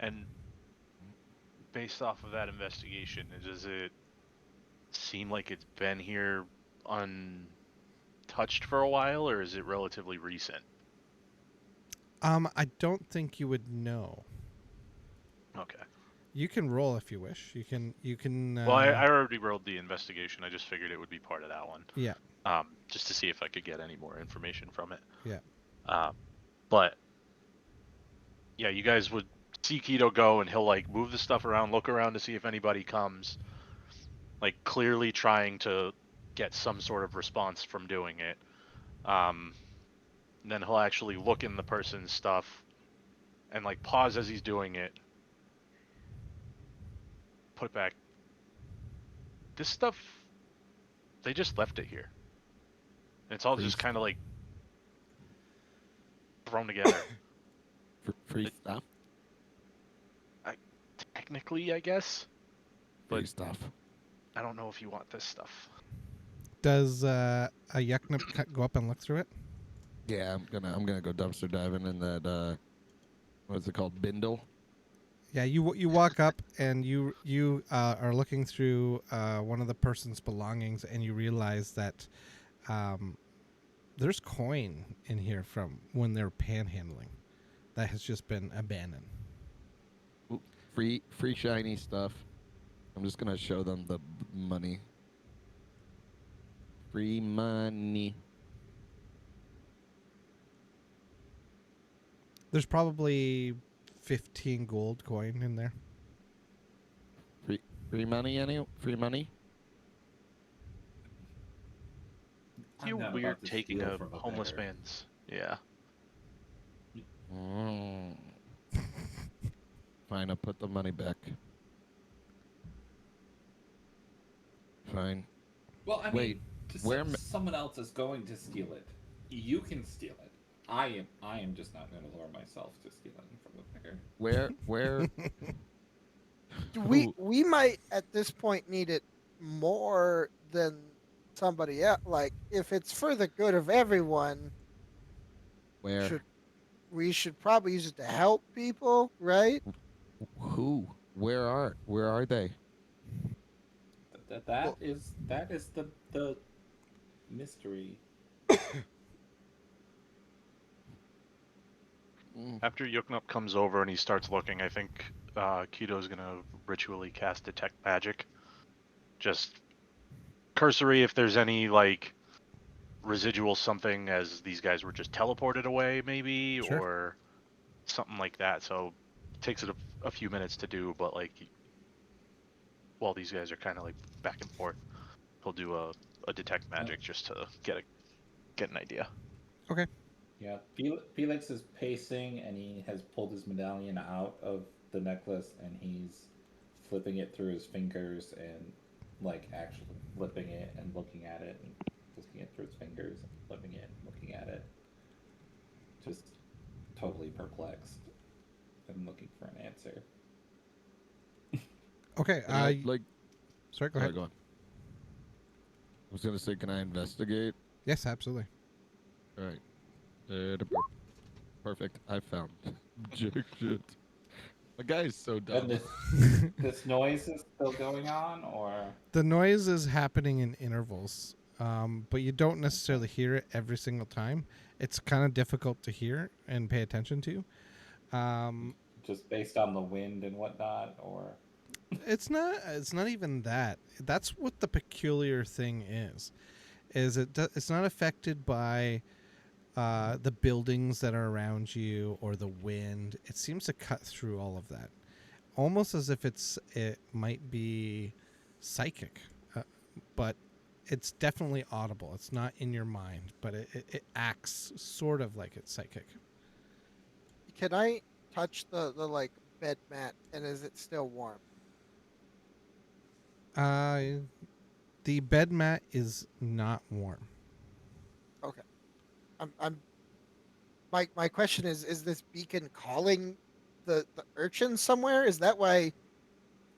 Speaker 2: And based off of that investigation, does it seem like it's been here untouched for a while, or is it relatively recent?
Speaker 1: I don't think you would know.
Speaker 2: Okay.
Speaker 1: You can roll if you wish. You can.
Speaker 2: Well, I already rolled the investigation. I just figured it would be part of that one.
Speaker 1: Yeah.
Speaker 2: Just to see if I could get any more information from it.
Speaker 1: Yeah.
Speaker 2: But yeah, you guys would see Keto go, and he'll like move the stuff around, look around to see if anybody comes. Like clearly trying to get some sort of response from doing it. Then he'll actually look in the person's stuff and like pause as he's doing it. Put it back. This stuff, they just left it here. And it's all just kind of like thrown together.
Speaker 4: Free stuff?
Speaker 2: Technically, I guess.
Speaker 4: Free
Speaker 2: But
Speaker 4: stuff.
Speaker 2: I don't know if you want this stuff.
Speaker 1: Does a Yuknip go up and look through it?
Speaker 4: Yeah, I'm gonna go dumpster diving in that what's it called, bindle?
Speaker 1: Yeah, you walk up and you are looking through one of the person's belongings and you realize that there's coin in here from when they're panhandling that has just been abandoned.
Speaker 4: Ooh, free shiny stuff. I'm just gonna show them the money. Free money.
Speaker 1: There's probably 15 gold coin in there.
Speaker 4: Free money, free money?
Speaker 2: Feel
Speaker 3: not
Speaker 2: weird
Speaker 3: about to
Speaker 2: taking
Speaker 3: steal
Speaker 2: a
Speaker 3: from a
Speaker 2: homeless
Speaker 3: beggar.
Speaker 2: man's. Yeah.
Speaker 4: Fine, I'll put the money back. Fine.
Speaker 3: Well, I mean,
Speaker 4: Wait,
Speaker 3: someone else is going to steal it. You can steal it. I am just not going to lower myself to stealing from a beggar.
Speaker 4: Where?
Speaker 5: We might at this point need it more than somebody else. Like if it's for the good of everyone,
Speaker 4: Where?
Speaker 5: we should probably use it to help people, right?
Speaker 4: Who? Where are they?
Speaker 3: That is the mystery.
Speaker 2: After Yuknup comes over and he starts looking, I think Keto's gonna ritually cast Detect Magic. Just cursory if there's any like residual something as these guys were just teleported away, maybe,
Speaker 1: Sure.
Speaker 2: or something like that. So it takes it a few minutes to do, but like while these guys are kind of like back and forth, he'll do a detect magic just to get an idea.
Speaker 1: Okay.
Speaker 3: Yeah, Felix is pacing, and he has pulled his medallion out of the necklace, and he's flipping it through his fingers, and like actually flipping it and looking at it, and flipping it through his fingers, and flipping it and looking at it, just totally perplexed and looking for an answer.
Speaker 1: Okay.
Speaker 4: Can I, like,
Speaker 1: Sorry, go
Speaker 4: sorry,
Speaker 1: ahead.
Speaker 4: go on. I was gonna say, can I investigate?
Speaker 1: Yes, absolutely.
Speaker 4: All right. Perfect. I found jack shit. The guy is so dumb.
Speaker 3: And this noise is still going on, or
Speaker 1: The noise is happening in intervals, but you don't necessarily hear it every single time. It's kind of difficult to hear and pay attention to.
Speaker 3: just based on the wind and whatnot, or
Speaker 1: It's not even that. That's what the peculiar thing is. It's not affected by the buildings that are around you or the wind. It seems to cut through all of that, almost as if it might be psychic, but it's definitely audible. It's not in your mind, but it acts sort of like it's psychic.
Speaker 5: Can I touch the like bed mat, and is it still warm?
Speaker 1: The bed mat is not warm.
Speaker 5: Okay. I'm my question is this beacon calling the urchin somewhere? Is that why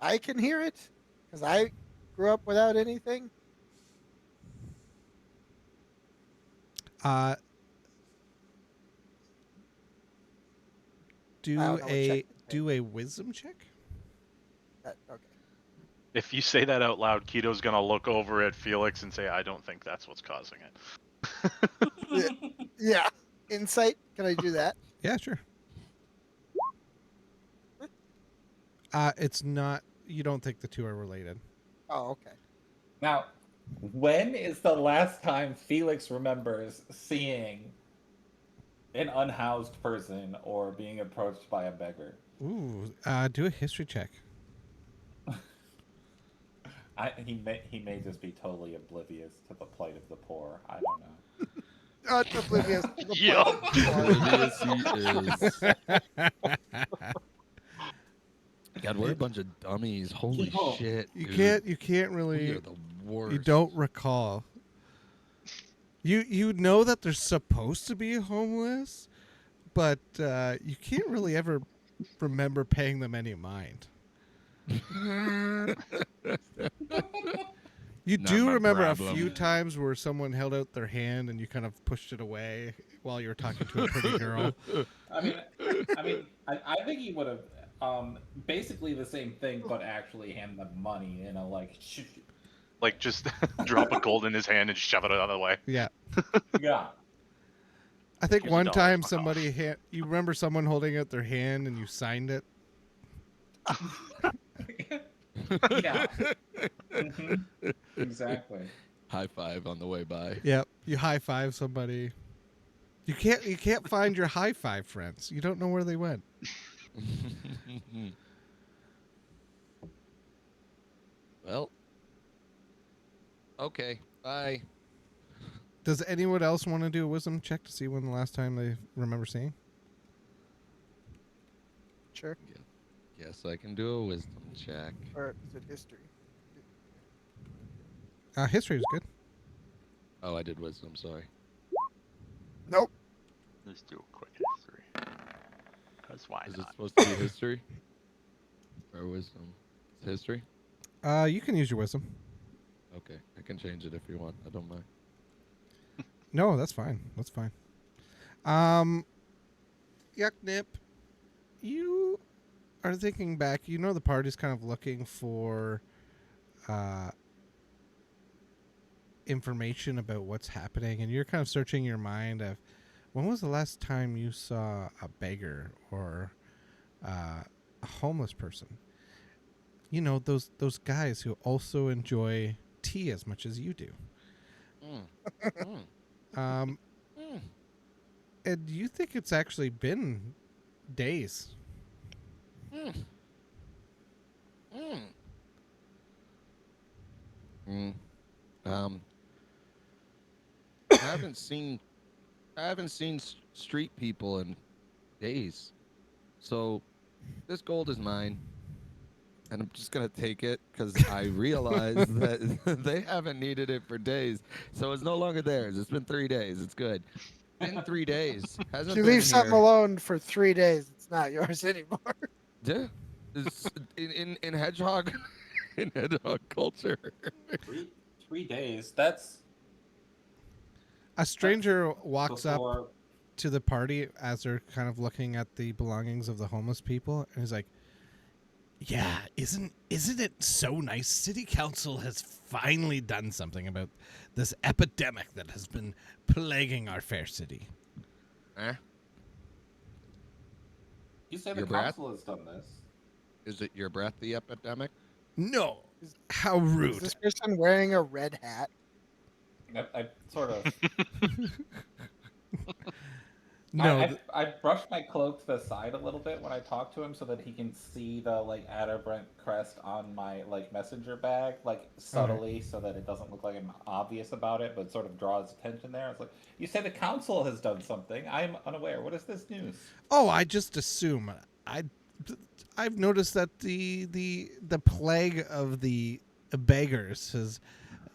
Speaker 5: I can hear it? Because I grew up without anything.
Speaker 1: Uh,
Speaker 5: I don't know what check to
Speaker 1: do a wisdom check.
Speaker 5: okay.
Speaker 2: If you say that out loud, Keto's gonna look over at Felix and say, "I don't think that's what's causing it."
Speaker 5: Yeah. Insight. Can I do that?
Speaker 1: Yeah, sure. It's not. You don't think the two are related?
Speaker 5: Oh, okay.
Speaker 3: now, when is the last time Felix remembers seeing an unhoused person or being approached by a beggar?
Speaker 1: Ooh. Do a history check.
Speaker 3: He may just be totally oblivious to the plight of the poor. I don't know.
Speaker 5: Oblivious to the
Speaker 2: Yup.
Speaker 5: part
Speaker 4: Oblivious he is. God, we're a bunch of dummies. Holy
Speaker 3: Yo.
Speaker 4: shit.
Speaker 1: You
Speaker 4: dude.
Speaker 1: can't
Speaker 4: We
Speaker 1: really.
Speaker 4: are the worst.
Speaker 1: You don't recall. You know that they're supposed to be homeless, but you can't really ever remember paying them any mind. You
Speaker 4: Not
Speaker 1: do
Speaker 4: my
Speaker 1: remember
Speaker 4: problem.
Speaker 1: a few times where someone held out their hand and you kind of pushed it away while you were talking to a pretty girl.
Speaker 3: I think he would have basically the same thing, but actually hand them money. Like
Speaker 2: Like just drop a gold in his hand and shove it out of the way.
Speaker 1: Yeah.
Speaker 3: yeah.
Speaker 1: I think
Speaker 2: Here's
Speaker 1: one
Speaker 2: $1,
Speaker 1: time
Speaker 2: fuck
Speaker 1: somebody you remember someone holding out their hand and you signed it.
Speaker 3: Yeah. Mhm. Exactly.
Speaker 4: High five on the way by.
Speaker 1: Yep. You high five somebody. You can't find your high five friends. You don't know where they went.
Speaker 4: Well. Okay. Bye.
Speaker 1: Does anyone else want to do a wisdom check to see when the last time they remember seeing?
Speaker 5: Sure.
Speaker 4: Yes, I can do a wisdom check.
Speaker 5: Or is it history?
Speaker 1: History is good.
Speaker 4: Oh, I did wisdom. Sorry.
Speaker 5: Nope.
Speaker 2: Let's do a quick history. Because why
Speaker 4: Is it
Speaker 2: not?
Speaker 4: supposed to be history or wisdom? It's history.
Speaker 1: You can use your wisdom.
Speaker 4: Okay, I can change it if you want. I don't mind.
Speaker 1: No, that's fine. That's fine. Yuck Nip, you are thinking back. You know the party's kind of looking for information about what's happening, and you're kind of searching your mind of when was the last time you saw a beggar or a homeless person. You know those guys who also enjoy tea as much as you do.
Speaker 4: Mm. Mm.
Speaker 1: Um,
Speaker 4: Mm.
Speaker 1: and you think it's actually been days.
Speaker 4: Mm. Mm. Mm. Um, I haven't seen street people in days. So this gold is mine, and I'm just gonna take it because I realize that they haven't needed it for days. So it's no longer theirs. It's been 3 days. It's good. Been 3 days.
Speaker 5: If
Speaker 4: Hasn't
Speaker 5: you
Speaker 4: been
Speaker 5: leave something
Speaker 4: here.
Speaker 5: alone for 3 days, it's not yours anymore.
Speaker 4: Yeah. It's in hedgehog in hedgehog culture.
Speaker 3: Three 3 days. That's
Speaker 1: A stranger walks up
Speaker 3: before.
Speaker 1: to the party as they're kind of looking at the belongings of the homeless people, and he's like, "Yeah, isn't it so nice? City Council has finally done something about this epidemic that has been plaguing our fair city."
Speaker 4: Eh?
Speaker 3: You say the
Speaker 4: Your breath?
Speaker 3: council has done this.
Speaker 4: Is it your breath, the epidemic?
Speaker 1: No,
Speaker 5: Is-
Speaker 1: how
Speaker 5: Is
Speaker 1: rude!
Speaker 5: this person wearing a red hat?
Speaker 3: I sort of.
Speaker 1: No,
Speaker 3: I brushed my cloak to the side a little bit when I talk to him so that he can see the like Adderbrent crest on my like messenger bag, like subtly, so that it doesn't look like I'm obvious about it, but sort of draws attention there. It's like, you say the council has done something. I'm unaware. What is this news?
Speaker 1: oh, I just assume. I've noticed that the plague of the beggars has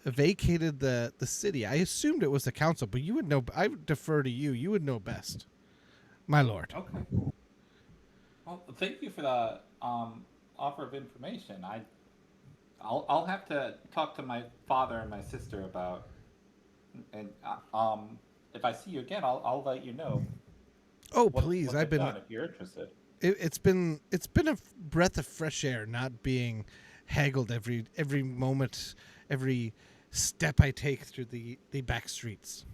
Speaker 1: vacated the city. I assumed it was the council, but you would know. I would defer to you. You would know best, my lord.
Speaker 3: Okay. Well, thank you for the offer of information. I'll have to talk to my father and my sister about, and if I see you again, I'll let you know.
Speaker 1: Oh,
Speaker 3: What,
Speaker 1: please!
Speaker 3: what
Speaker 1: I've
Speaker 3: they've
Speaker 1: been.
Speaker 3: done, if you're interested.
Speaker 1: It's been a breath of fresh air, not being haggled every moment, every step I take through the back streets.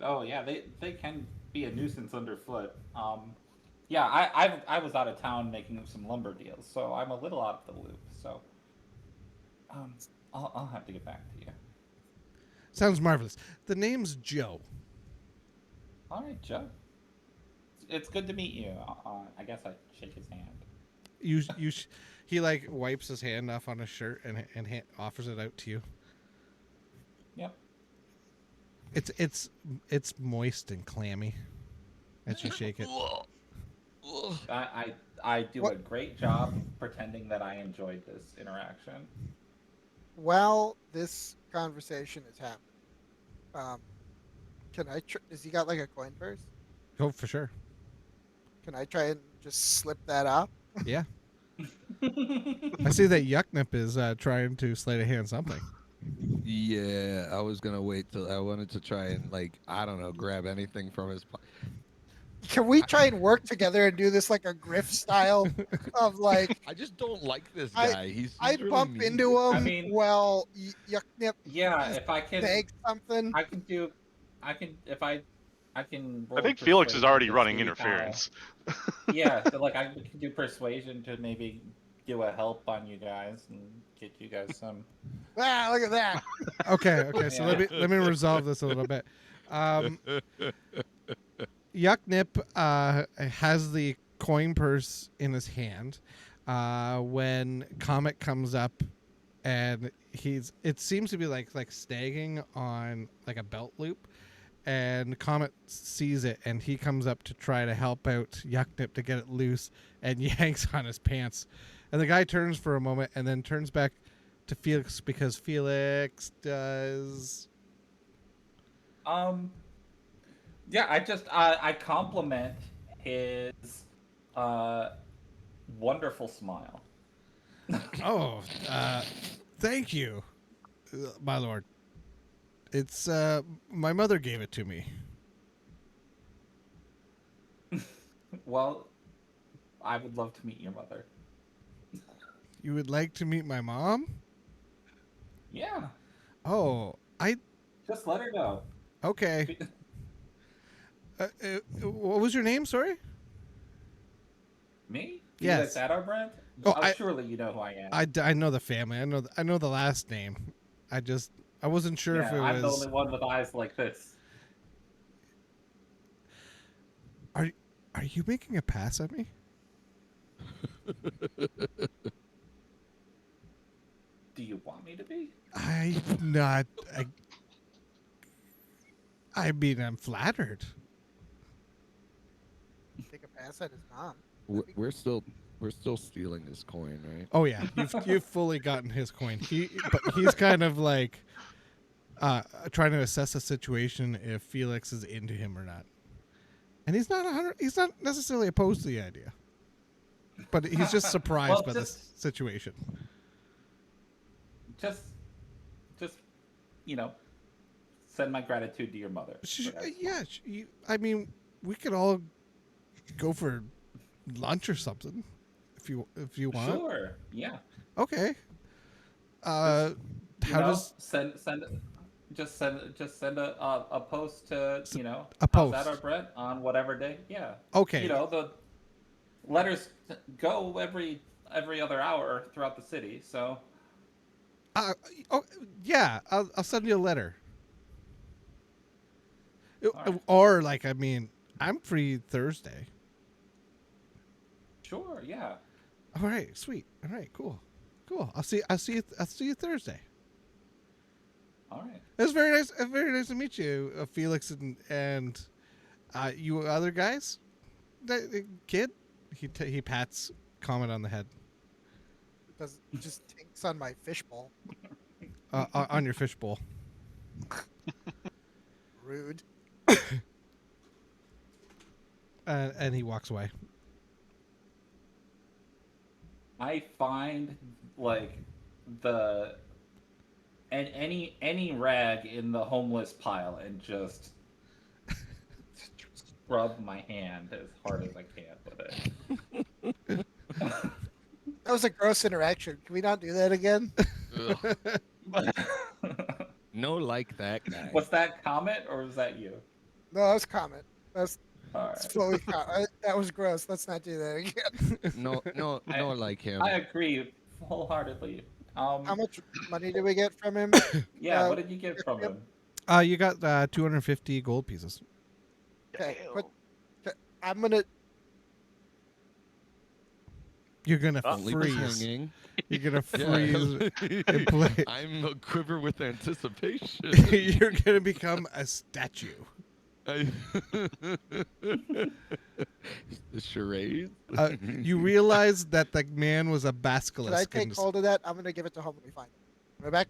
Speaker 3: Oh yeah, they can be a nuisance underfoot. Yeah, I was out of town making some lumber deals, so I'm a little out of the loop. So, um, I'll have to get back to you.
Speaker 1: Sounds marvelous. The name's Joe.
Speaker 3: All right, Joe. It's good to meet you. I guess I shake his hand.
Speaker 1: He like wipes his hand off on his shirt and offers it out to you.
Speaker 3: Yep.
Speaker 1: It's moist and clammy as you shake it.
Speaker 3: I do
Speaker 5: What?
Speaker 3: a great job pretending that I enjoyed this interaction.
Speaker 5: While this conversation is happening, can I? Has he got like a coin purse?
Speaker 1: Oh, for sure.
Speaker 5: Can I try and just slip that up?
Speaker 1: Yeah. I see that Yucknip is trying to sleight of hand something.
Speaker 4: Yeah, I was gonna wait till I wanted to try and I don't know, grab anything from his.
Speaker 5: Can we try and work together and do this like a griff style of like
Speaker 4: I just don't like this
Speaker 5: I-
Speaker 4: guy. He's
Speaker 5: I
Speaker 4: really
Speaker 5: bump
Speaker 4: mean.
Speaker 5: into him
Speaker 3: I mean-
Speaker 5: while Yucknip
Speaker 3: Yeah, if I can,
Speaker 5: begs something?
Speaker 3: I can do. I can if I can.
Speaker 2: I
Speaker 3: roll
Speaker 2: think Felix is
Speaker 3: persuasion
Speaker 2: already
Speaker 3: to
Speaker 2: running
Speaker 3: see how-
Speaker 2: interference.
Speaker 3: Yeah, so like I can do persuasion to maybe do a help on you guys and get you guys some.
Speaker 5: Ah, look at that.
Speaker 1: Okay. So
Speaker 3: Yeah.
Speaker 1: let me resolve this a little bit. Yucknip has the coin purse in his hand when Comet comes up, and it seems to be like snagging on like a belt loop, and Comet sees it, and he comes up to try to help out Yucknip to get it loose, and yanks on his pants, and the guy turns for a moment and then turns back to Felix because Felix does.
Speaker 3: Yeah, I compliment his wonderful smile.
Speaker 1: Oh, thank you, my lord. It's my mother gave it to me.
Speaker 3: Well, I would love to meet your mother.
Speaker 1: You would like to meet my mom?
Speaker 3: Yeah,
Speaker 1: Oh,
Speaker 3: just let her know.
Speaker 1: okay. What was your name? Sorry.
Speaker 3: Me?
Speaker 1: Yes.
Speaker 3: Felix Adderbrand?
Speaker 1: Oh,
Speaker 3: Surely you know who I am.
Speaker 1: I know the family. I know the last name. I wasn't sure if
Speaker 3: Yeah,
Speaker 1: it
Speaker 3: I'm the
Speaker 1: was.
Speaker 3: only one with eyes like this.
Speaker 1: Are you making a pass at me?
Speaker 3: Do you want me to be?
Speaker 1: I'm not. I mean, I'm flattered.
Speaker 5: Take a pass at his mom.
Speaker 4: We're still stealing his coin, right?
Speaker 1: Oh yeah, you've fully gotten his coin. But he's kind of like trying to assess the situation if Felix is into him or not. And he's not necessarily opposed to the idea. But he's just surprised
Speaker 3: Well,
Speaker 1: by this situation.
Speaker 3: Just, send my gratitude to your mother.
Speaker 1: Yeah, I mean, we could all go for lunch or something if you want.
Speaker 3: Sure. Yeah.
Speaker 1: Okay. How does
Speaker 3: send a post to
Speaker 1: a
Speaker 3: how's
Speaker 1: post?
Speaker 3: that our Brett on whatever day? Yeah.
Speaker 1: Okay.
Speaker 3: The letters go every other hour throughout the city, so
Speaker 1: oh yeah, I'll send you a letter.
Speaker 3: right.
Speaker 1: Or like, I mean, I'm free Thursday.
Speaker 3: sure, yeah.
Speaker 1: All right, sweet. All right, cool. I'll see you Thursday.
Speaker 3: All right.
Speaker 1: It was very nice. Very nice to meet you, Felix and you other guys. The kid. He pats Comet on the head.
Speaker 5: Does just tinks on my fishbowl.
Speaker 1: On your fishbowl.
Speaker 5: Rude.
Speaker 1: And he walks away.
Speaker 3: I find any rag in the homeless pile and just scrub my hand as hard as I can with it.
Speaker 5: That was a gross interaction. Can we not do that again?
Speaker 4: No, like that guy.
Speaker 3: Was that comment or was that you?
Speaker 5: No, that was comment. That's
Speaker 3: All right.
Speaker 5: fully that was gross. Let's not do that again.
Speaker 4: No, like him.
Speaker 3: I agree wholeheartedly.
Speaker 5: How much money did we get from him?
Speaker 3: Yeah, what did you get from him?
Speaker 1: You got 250 gold pieces.
Speaker 5: Okay, but I'm gonna.
Speaker 1: You're gonna
Speaker 4: Don't leave us
Speaker 1: freeze.
Speaker 4: hanging.
Speaker 1: You're gonna
Speaker 4: Yeah.
Speaker 1: freeze in place.
Speaker 4: I'm a quiver with anticipation.
Speaker 1: You're gonna become a statue.
Speaker 4: The charade.
Speaker 1: You realize that the man was a basilisk.
Speaker 5: Can I take hold of that? I'm gonna give it to home when we find him. Right back.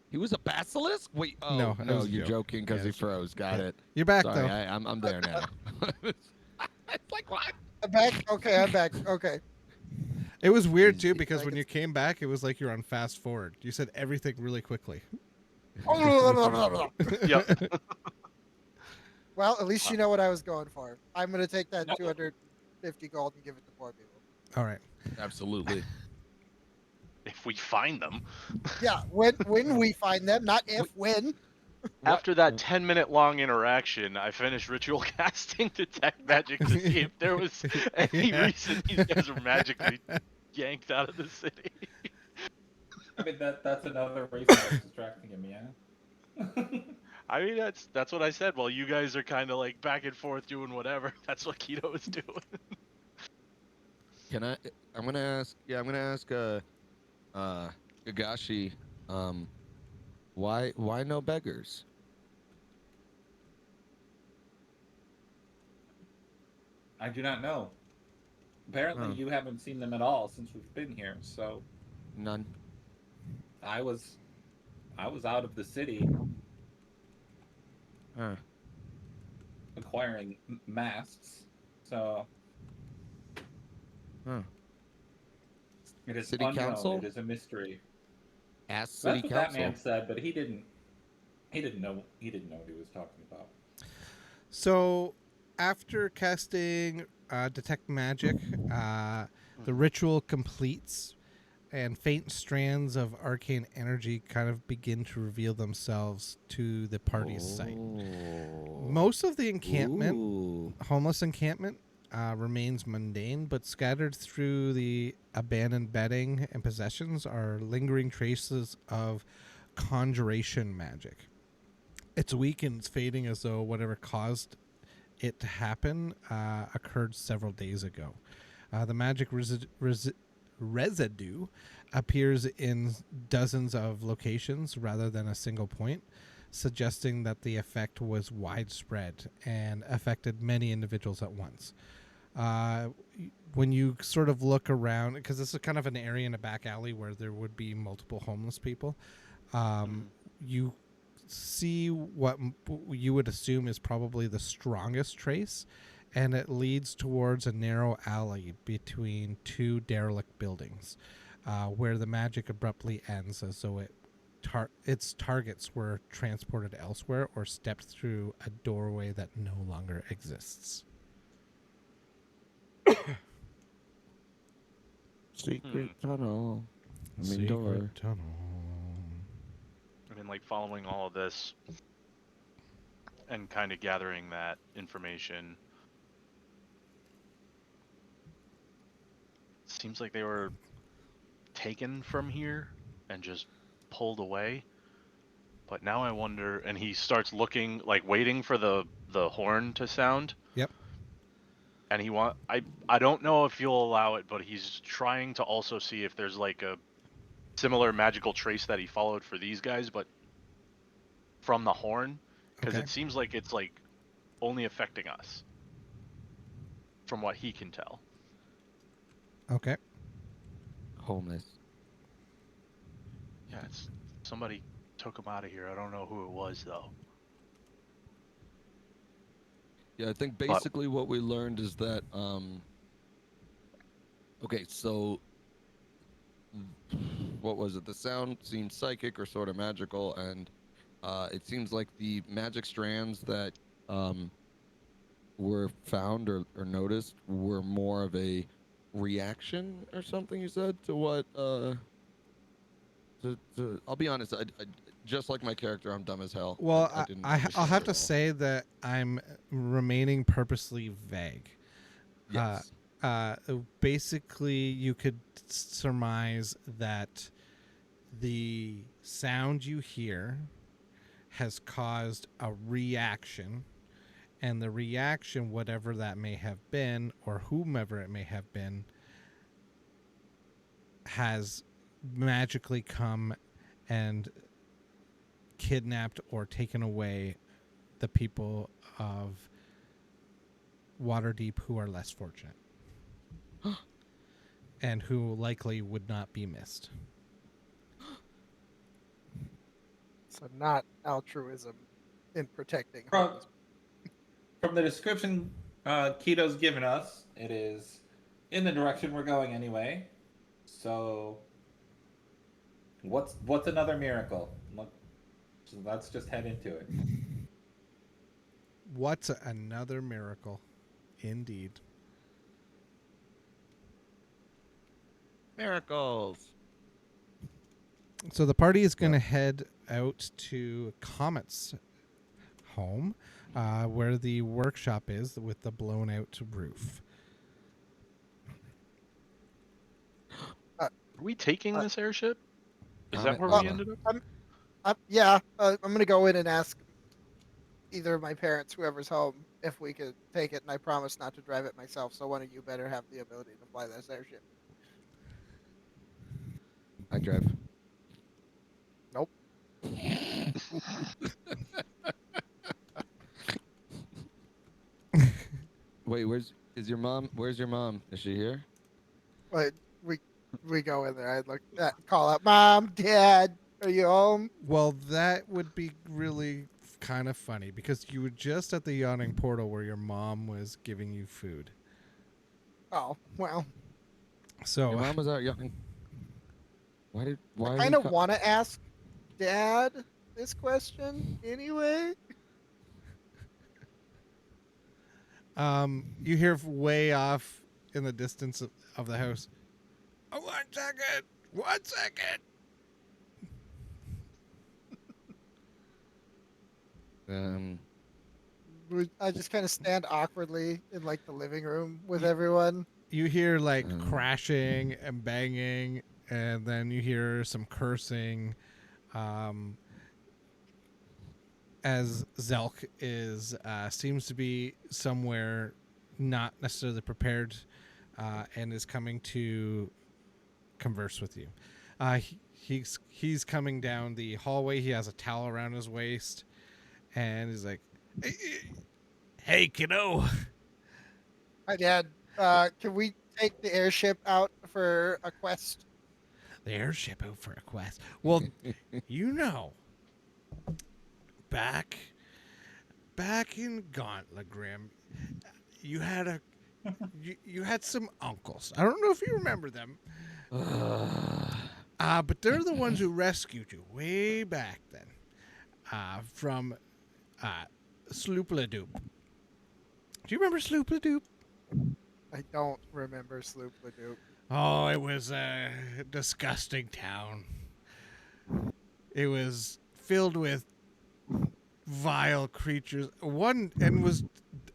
Speaker 4: He was a basilisk? Wait, oh
Speaker 1: No, that
Speaker 4: no,
Speaker 1: was a
Speaker 4: you're
Speaker 1: joke.
Speaker 4: joking because
Speaker 1: Yeah,
Speaker 4: he froze. Got
Speaker 1: yeah.
Speaker 4: it.
Speaker 1: You're back
Speaker 4: Sorry,
Speaker 1: though.
Speaker 4: I'm there now. It's like what?
Speaker 5: I'm back. Okay, I'm back. Okay.
Speaker 1: It was weird too
Speaker 5: Easy,
Speaker 1: because
Speaker 5: like
Speaker 1: when you came back, it was like you're on fast forward. You said everything really quickly.
Speaker 2: Yep.
Speaker 5: Well, at least you know what I was going for. I'm gonna take that 250 gold and give it to poor people.
Speaker 1: All right.
Speaker 4: Absolutely.
Speaker 2: If we find them.
Speaker 5: Yeah, when we find them, not if, when.
Speaker 2: After that 10-minute long interaction, I finished ritual casting detect magic to see if there was any reason these guys were magically yanked out of the city.
Speaker 3: I mean, that's another reason I was distracting him, yeah.
Speaker 2: I mean, that's what I said. While you guys are kind of like back and forth doing whatever, that's what Keto is doing.
Speaker 4: Can I? I'm gonna ask. Gagashi. Why no beggars?
Speaker 3: I do not know. Apparently, you haven't seen them at all since we've been here. So
Speaker 4: None.
Speaker 3: I was out of the city
Speaker 4: Huh.
Speaker 3: acquiring masks. So
Speaker 4: Huh.
Speaker 3: it is
Speaker 4: City
Speaker 3: unknown.
Speaker 4: council?
Speaker 3: It is a mystery.
Speaker 4: Ask
Speaker 3: That's
Speaker 4: city
Speaker 3: what
Speaker 4: council.
Speaker 3: that man said, but he didn't know. He didn't know what he was talking about.
Speaker 1: So, after casting detect magic, the ritual completes, and faint strands of arcane energy kind of begin to reveal themselves to the party's sight. Most of the encampment,
Speaker 4: Ooh.
Speaker 1: homeless encampment, remains mundane, but scattered through the abandoned bedding and possessions are lingering traces of conjuration magic. It's weak and it's fading as though whatever caused it to happen occurred several days ago. The magic residue appears in dozens of locations rather than a single point, suggesting that the effect was widespread and affected many individuals at once. When you sort of look around, because this is kind of an area in a back alley where there would be multiple homeless people, you see what you would assume is probably the strongest trace, and it leads towards a narrow alley between two derelict buildings, where the magic abruptly ends as though its targets were transported elsewhere or stepped through a doorway that no longer exists.
Speaker 4: Secret tunnel.
Speaker 1: Secret
Speaker 4: door.
Speaker 1: tunnel.
Speaker 2: I mean, like following all of this and kind of gathering that information. Seems like they were taken from here and just pulled away. But now I wonder, and he starts looking, like waiting for the horn to sound.
Speaker 1: Yep.
Speaker 2: And I don't know if you'll allow it, but he's trying to also see if there's like a similar magical trace that he followed for these guys, but from the horn, because
Speaker 1: Okay.
Speaker 2: it seems like it's like only affecting us from what he can tell.
Speaker 1: Okay.
Speaker 4: Homeless.
Speaker 2: Yeah, it's somebody took him out of here. I don't know who it was though.
Speaker 4: Yeah, I think basically what we learned is that okay, so what was it? The sound seemed psychic or sort of magical, and it seems like the magic strands that were found or noticed were more of a reaction or something, you said, to what I'll be honest, I just like my character, I'm dumb as hell.
Speaker 1: Well,
Speaker 4: didn't
Speaker 1: I'll
Speaker 4: understand
Speaker 1: have
Speaker 4: it
Speaker 1: to
Speaker 4: at all.
Speaker 1: say that I'm remaining purposely vague.
Speaker 4: Yes.
Speaker 1: Basically, you could surmise that the sound you hear has caused a reaction, and the reaction, whatever that may have been, or whomever it may have been, has magically come and kidnapped or taken away the people of Waterdeep who are less fortunate and who likely would not be missed.
Speaker 5: So not altruism in protecting
Speaker 3: From,
Speaker 5: homeless.
Speaker 3: from the description Keto's given us, it is in the direction we're going anyway. So, what's another miracle? Let's just head into it.
Speaker 1: What's another miracle? Indeed.
Speaker 4: Miracles.
Speaker 1: So the party is going to head out to Comet's home, where the workshop is with the blown out roof.
Speaker 2: Are we taking this airship? Is
Speaker 4: Comet
Speaker 2: that where
Speaker 4: Lava.
Speaker 2: we ended up?
Speaker 5: I'm gonna go in and ask either of my parents, whoever's home, if we could take it, and I promise not to drive it myself. So one of you better have the ability to fly this airship.
Speaker 4: I drive.
Speaker 5: Nope.
Speaker 4: Wait, where's your mom? Where's your mom? Is she here?
Speaker 5: But we go in there. I'd look call out, Mom, Dad, are you home?
Speaker 1: Well, that would be really kind of funny because you were just at the yawning portal where your mom was giving you food.
Speaker 5: Oh well.
Speaker 1: So
Speaker 4: Your mom was out young. Why?
Speaker 5: I kind of want to ask Dad this question anyway.
Speaker 1: you hear way off in the distance of the house. Oh, 1 second. 1 second.
Speaker 5: I just kind of stand awkwardly in like the living room with everyone.
Speaker 1: You hear like crashing and banging, and then you hear some cursing. um, as Zelk is seems to be somewhere not necessarily prepared, and is coming to converse with you. He's coming down the hallway. He has a towel around his waist, and he's like, "Hey, kiddo."
Speaker 5: Hi, Dad. Can we take the airship out for a quest?
Speaker 1: The airship out for a quest. Well, you know, back in Gauntlet Grim, you had you had some uncles. I don't know if you remember them. But they're the ones who rescued you way back then, from Sloopla-Doop. Do you remember Sloopla-Doop?
Speaker 5: I don't remember Sloop Ladoop.
Speaker 1: Oh, it was a disgusting town. It was filled with vile creatures. One and was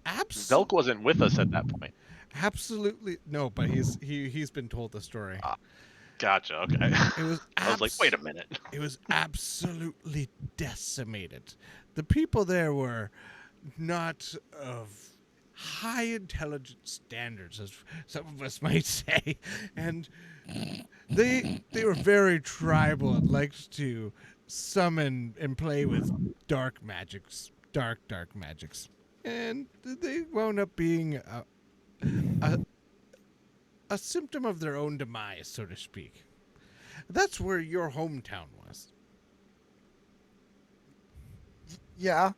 Speaker 2: Zelk wasn't with us at that point.
Speaker 1: absolutely no, but he's been told the story.
Speaker 2: Gotcha. Okay.
Speaker 1: It was.
Speaker 2: I was like, wait a minute.
Speaker 1: It was absolutely decimated. The people there were not of high intelligence standards, as some of us might say, and they were very tribal and liked to summon and play with dark magics, dark magics, and they wound up being a symptom of their own demise, so to speak. That's where your hometown was.
Speaker 5: Yeah.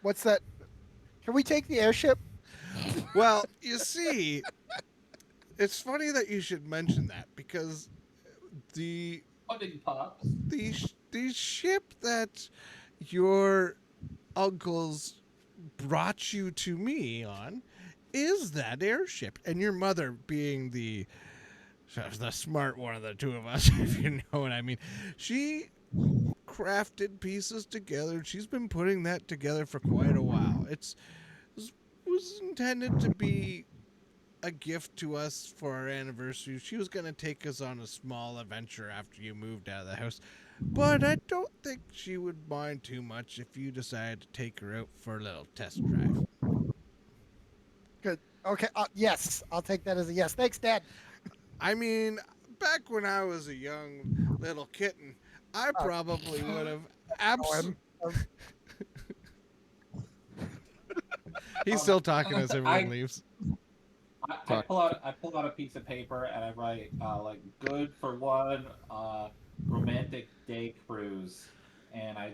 Speaker 5: What's that? Can we take the airship?
Speaker 1: Well, you see, it's funny that you should mention that because the
Speaker 3: Pudding pops.
Speaker 1: the ship that your uncles brought you to me on is that airship, and your mother being the smart one of the two of us, if you know what I mean. She crafted pieces together. She's been putting that together for quite a while. It was intended to be a gift to us for our anniversary. She was going to take us on a small adventure after you moved out of the house. But I don't think she would mind too much if you decided to take her out for a little test drive.
Speaker 5: Good. Okay. Yes, I'll take that as a yes. Thanks, Dad.
Speaker 1: I mean, back when I was a young little kitten, I probably would have absolutely. He's still talking as everyone leaves.
Speaker 3: I pull out a piece of paper and I write like good for one romantic day cruise, and I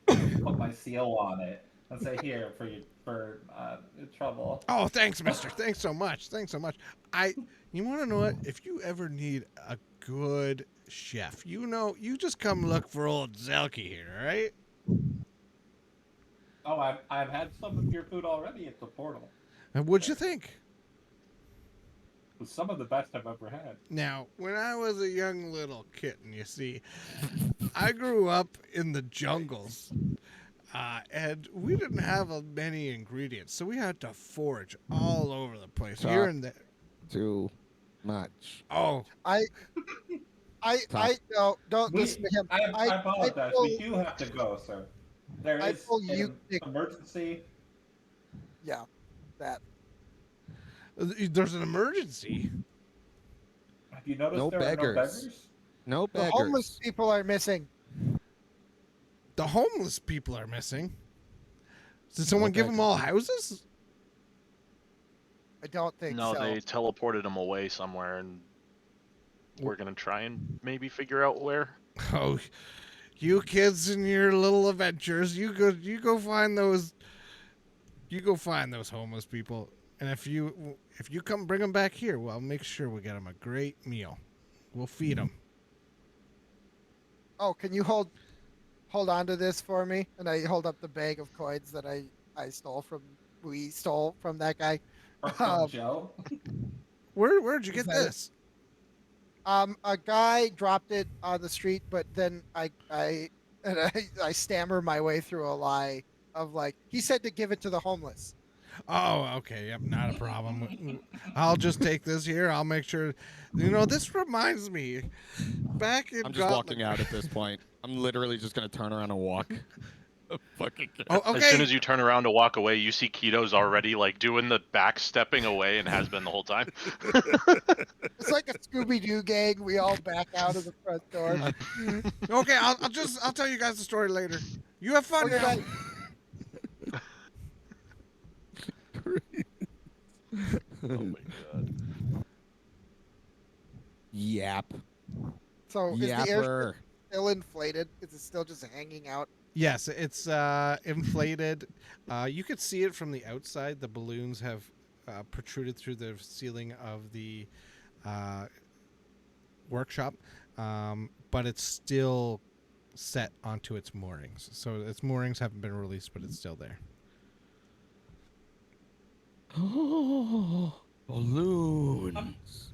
Speaker 3: put my seal on it and say here for trouble.
Speaker 1: Oh, thanks, mister. Thanks so much. You want to know what? If you ever need a good chef, you just come look for old Zelky here, all right?
Speaker 3: Oh, I've had some of your food already at the portal.
Speaker 1: And what'd you think?
Speaker 3: It was some of the best I've ever had.
Speaker 1: Now, when I was a young little kitten, you see, I grew up in the jungles, and we didn't have many ingredients, so we had to forage all over the place, here and there.
Speaker 4: Too much.
Speaker 1: Oh,
Speaker 5: don't listen to him.
Speaker 3: I apologize. We do have to go, sir. There is an emergency.
Speaker 5: Yeah, that.
Speaker 1: there's an emergency.
Speaker 3: Have you noticed
Speaker 4: No
Speaker 3: there
Speaker 4: beggars.
Speaker 3: are no beggars?
Speaker 4: No
Speaker 5: The
Speaker 4: beggars.
Speaker 5: homeless people are missing.
Speaker 1: The homeless people are missing. Did someone give them all houses?
Speaker 5: I don't think
Speaker 2: No,
Speaker 5: so.
Speaker 2: they teleported them away somewhere, and we're gonna try and maybe figure out where.
Speaker 1: Oh, you kids and your little adventures, you go find those homeless people, and if you come bring them back here, well, I'll make sure we get them a great meal. We'll feed them.
Speaker 5: Oh, can you hold on to this for me? And I hold up the bag of coins that we stole from that guy.
Speaker 3: From Joe?
Speaker 1: Where'd you get
Speaker 5: that
Speaker 1: this?
Speaker 5: A guy dropped it on the street, but then I stammer my way through a lie of like, he said to give it to the homeless.
Speaker 1: Oh, okay. Yep, not a problem. I'll just take this here. I'll make sure. This reminds me. Back in
Speaker 4: I'm just
Speaker 1: Gauntlet.
Speaker 4: walking out at this point. I'm literally just gonna turn around and walk. Fucking
Speaker 1: Oh,
Speaker 2: As soon
Speaker 1: okay.
Speaker 2: as you turn around to walk away, you see Keto's already like doing the back stepping away and has been the whole time.
Speaker 5: It's like a Scooby Doo gang. We all back out of the front door.
Speaker 1: Okay, I'll tell you guys the story later. You have fun
Speaker 5: Okay,
Speaker 1: now.
Speaker 5: bye.
Speaker 2: Oh my god.
Speaker 4: Yap.
Speaker 5: So is the airship
Speaker 4: Yapper.
Speaker 5: still inflated? Is it still just hanging out?
Speaker 1: Yes, it's inflated. You could see it from the outside. The balloons have protruded through the ceiling of the workshop, but it's still set onto its moorings. So its moorings haven't been released, but it's still there.
Speaker 4: Balloons.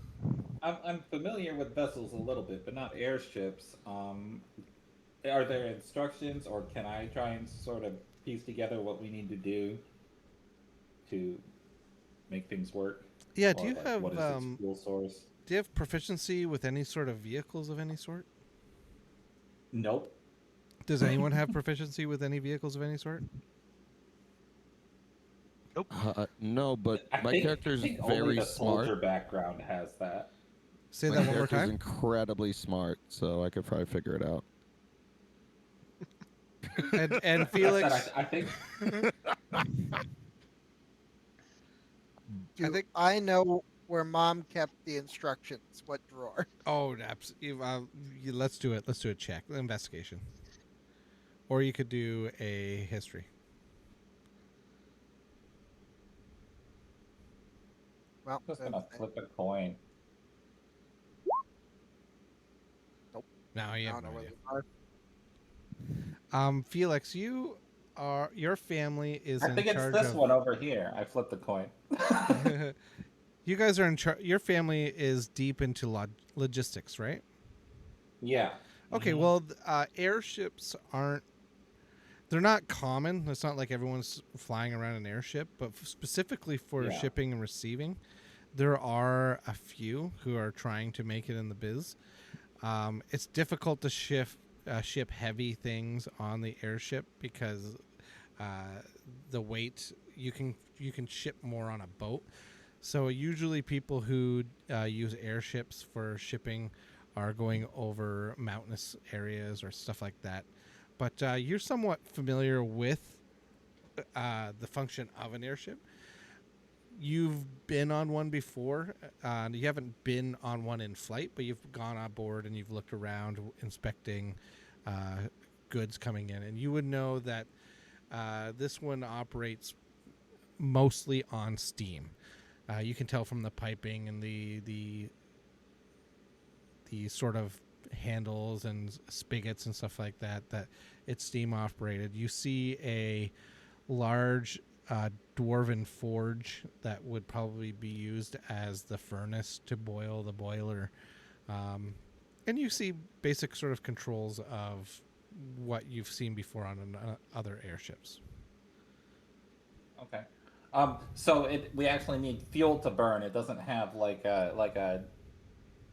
Speaker 3: I'm familiar with vessels a little bit, but not airships. Are there instructions, or can I try and sort of piece together what we need to do to make things work?
Speaker 1: Yeah.
Speaker 3: Or, like, what is its fuel source?
Speaker 1: Do you have proficiency with any sort of vehicles of any sort?
Speaker 3: Nope.
Speaker 1: Does anyone have proficiency with any vehicles of any sort?
Speaker 4: No, but
Speaker 3: I
Speaker 4: my
Speaker 3: think,
Speaker 4: character's
Speaker 3: I think only
Speaker 4: very
Speaker 3: the
Speaker 4: smart.
Speaker 3: soldier background has that.
Speaker 1: Say
Speaker 4: My
Speaker 1: that one more
Speaker 4: character's
Speaker 1: time.
Speaker 4: incredibly smart, so I could probably figure it out.
Speaker 1: And Felix,
Speaker 3: Like I said, I think
Speaker 5: Do
Speaker 1: I think-
Speaker 5: I know where Mom kept the instructions? What drawer?
Speaker 1: oh, let's do it. Let's do a check, investigation, or you could do a history.
Speaker 5: Well,
Speaker 3: I'm just
Speaker 5: then-
Speaker 3: gonna flip a coin.
Speaker 1: No, you
Speaker 5: I
Speaker 1: have
Speaker 5: don't know
Speaker 1: no
Speaker 5: where
Speaker 1: idea.
Speaker 5: they are.
Speaker 1: Felix, your family is
Speaker 3: I
Speaker 1: in
Speaker 3: think it's
Speaker 1: charge
Speaker 3: this
Speaker 1: of.
Speaker 3: one over here. I flipped the coin.
Speaker 1: You guys are in charge. Your family is deep into logistics, right?
Speaker 3: Yeah.
Speaker 1: Okay,
Speaker 3: Mhm.
Speaker 1: well, airships aren't. They're not common. It's not like everyone's flying around an airship, but specifically for
Speaker 3: Yeah.
Speaker 1: shipping and receiving, there are a few who are trying to make it in the biz. It's difficult to ship heavy things on the airship because the weight you can ship more on a boat. So usually people who use airships for shipping are going over mountainous areas or stuff like that. But you're somewhat familiar with the function of an airship. You've been on one before. You haven't been on one in flight, but you've gone on board and you've looked around inspecting goods coming in. And you would know that this one operates mostly on steam. You can tell from the piping and the sort of handles and spigots and stuff like that it's steam operated. You see a large dwarven forge that would probably be used as the furnace to boil the boiler, and you see basic sort of controls of what you've seen before on other airships.
Speaker 3: Okay. So we actually need fuel to burn. It doesn't have like a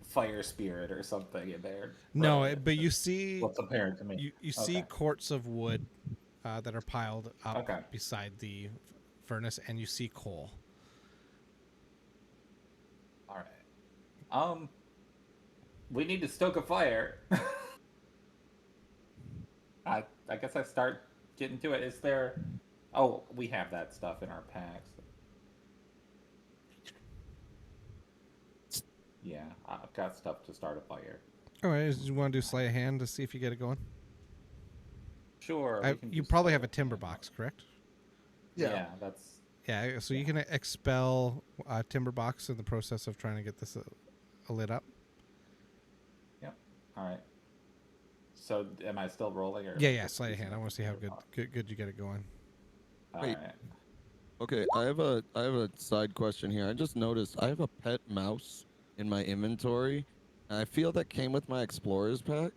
Speaker 3: fire spirit or something in there.
Speaker 1: No,
Speaker 3: Right?
Speaker 1: but you see
Speaker 3: What's apparent to me.
Speaker 1: you see
Speaker 3: Okay.
Speaker 1: quarts of wood that are piled up
Speaker 3: Okay.
Speaker 1: beside the furnace, and you see coal.
Speaker 3: All right. We need to stoke a fire. I guess I start getting to it. Is there? Oh, we have that stuff in our packs. Yeah, I've got stuff to start a fire.
Speaker 1: All right, you want to do sleight of hand to see if you get it going?
Speaker 3: Sure. we can
Speaker 1: You
Speaker 3: just
Speaker 1: probably
Speaker 3: start
Speaker 1: have a
Speaker 3: it.
Speaker 1: timber box, correct?
Speaker 3: Yeah, that's
Speaker 1: Yeah, so you can expel a timber box in the process of trying to get this lit up.
Speaker 3: all right. So, am I still rolling? Or
Speaker 1: Yeah, sleight of hand. I want to see how good you get it going.
Speaker 3: All
Speaker 4: Wait.
Speaker 3: right.
Speaker 4: Okay, I have a side question here. I just noticed I have a pet mouse in my inventory, and I feel that came with my explorer's pack.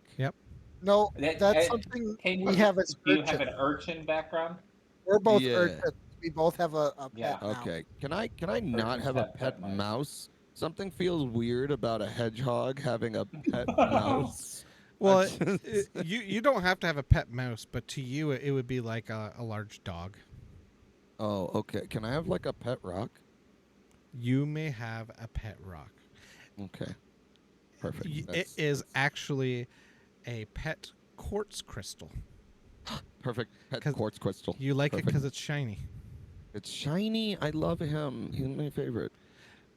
Speaker 5: No,
Speaker 3: That-
Speaker 5: that's
Speaker 3: I-
Speaker 5: something
Speaker 3: Kane,
Speaker 5: we have as
Speaker 3: do you have
Speaker 5: urchin.
Speaker 3: an urchin background?
Speaker 5: We're both
Speaker 4: Yeah.
Speaker 5: urchins. we both have a pet
Speaker 3: Yeah.
Speaker 5: mouse.
Speaker 4: Okay. Can I not
Speaker 3: Urchins
Speaker 4: have a
Speaker 3: have pet
Speaker 4: pet
Speaker 3: mice.
Speaker 4: mouse? Something feels weird about a hedgehog having a pet mouse.
Speaker 1: Well,
Speaker 4: I just-
Speaker 1: you don't have to have a pet mouse, but to you it would be like a large dog.
Speaker 4: Oh, okay. Can I have like a pet rock?
Speaker 1: You may have a pet rock.
Speaker 4: Okay. Perfect.
Speaker 1: It is actually a pet quartz crystal.
Speaker 4: perfect. Pet
Speaker 1: 'Cause
Speaker 4: quartz crystal.
Speaker 1: You like it
Speaker 4: Perfect.
Speaker 1: because it's shiny.
Speaker 4: It's shiny. I love him. He's my favorite.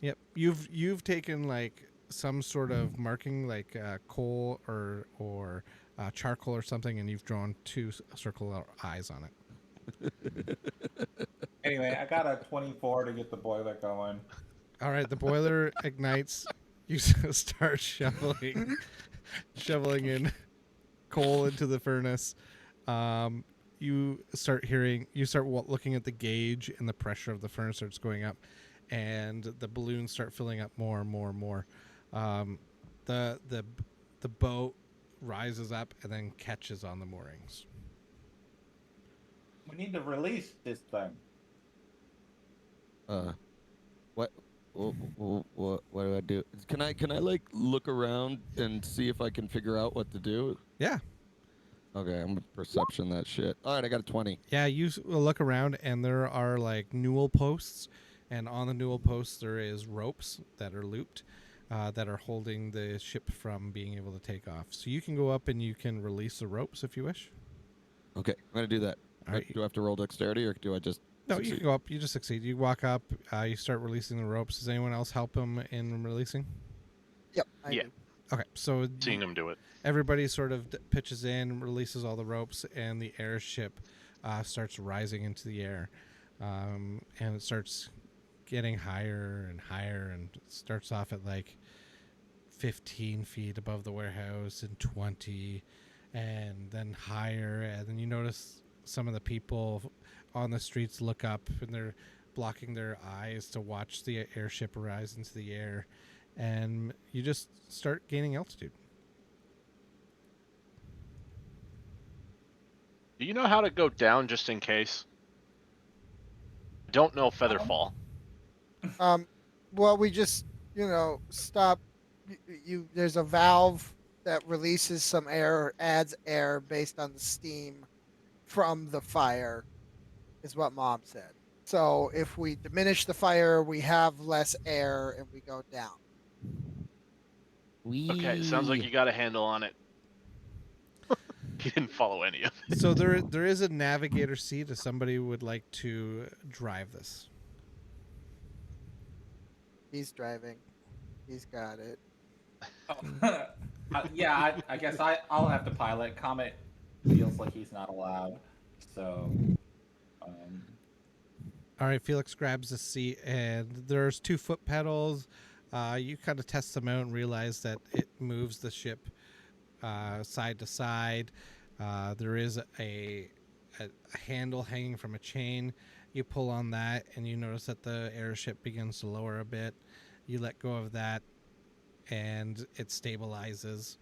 Speaker 1: Yep. You've taken like some sort of marking, like coal or charcoal or something, and you've drawn two circular eyes on it.
Speaker 3: Anyway, I got a 24 to get the boiler going.
Speaker 1: All right, the boiler ignites. You start shoveling in coal into the furnace. You start looking at the gauge, and the pressure of the furnace starts going up, and the balloons start filling up more and more and more. The boat rises up and then catches on the moorings.
Speaker 3: We need to release this thing.
Speaker 4: What? What do I do? Can I like look around and see if I can figure out what to do?
Speaker 1: Yeah.
Speaker 4: Okay, I'm gonna perception that shit. All right, I got a 20.
Speaker 1: Yeah, you look around, and there are like newel posts, and on the newel posts there is ropes that are looped, that are holding the ship from being able to take off. So you can go up and you can release the ropes if you wish.
Speaker 4: Okay, I'm gonna do that.
Speaker 1: All right.
Speaker 4: Do I have to roll dexterity or do I just?
Speaker 1: No,
Speaker 4: succeed?
Speaker 1: you can go up. You just succeed. You walk up. You start releasing the ropes. Does anyone else help him in releasing?
Speaker 5: Yep. I
Speaker 2: Yeah.
Speaker 5: do.
Speaker 1: Okay, so
Speaker 2: Seeing him do it.
Speaker 1: everybody sort of pitches in, releases all the ropes, and the airship starts rising into the air, and it starts getting higher and higher, and it starts off at like 15 feet above the warehouse and 20, and then higher, and then you notice some of the people on the streets look up, and they're blocking their eyes to watch the airship rise into the air, and you just start gaining altitude.
Speaker 2: Do you know how to go down just in case? Don't know Featherfall.
Speaker 5: Well, we just stop. There's a valve that releases some air, or adds air based on the steam from the fire, is what Mom said. So if we diminish the fire, we have less air and we go down.
Speaker 2: Okay, sounds like you got a handle on it. He didn't follow any of it.
Speaker 1: So there is a navigator seat if somebody would like to drive this.
Speaker 5: He's driving. He's got it.
Speaker 3: Yeah, I guess I'll have to pilot. Comet feels like he's not allowed. So,
Speaker 1: All right, Felix grabs the seat, and there's 2 foot pedals. You kind of test them out and realize that it moves the ship side to side. There is a handle hanging from a chain. You pull on that, and you notice that the airship begins to lower a bit. You let go of that, and it stabilizes.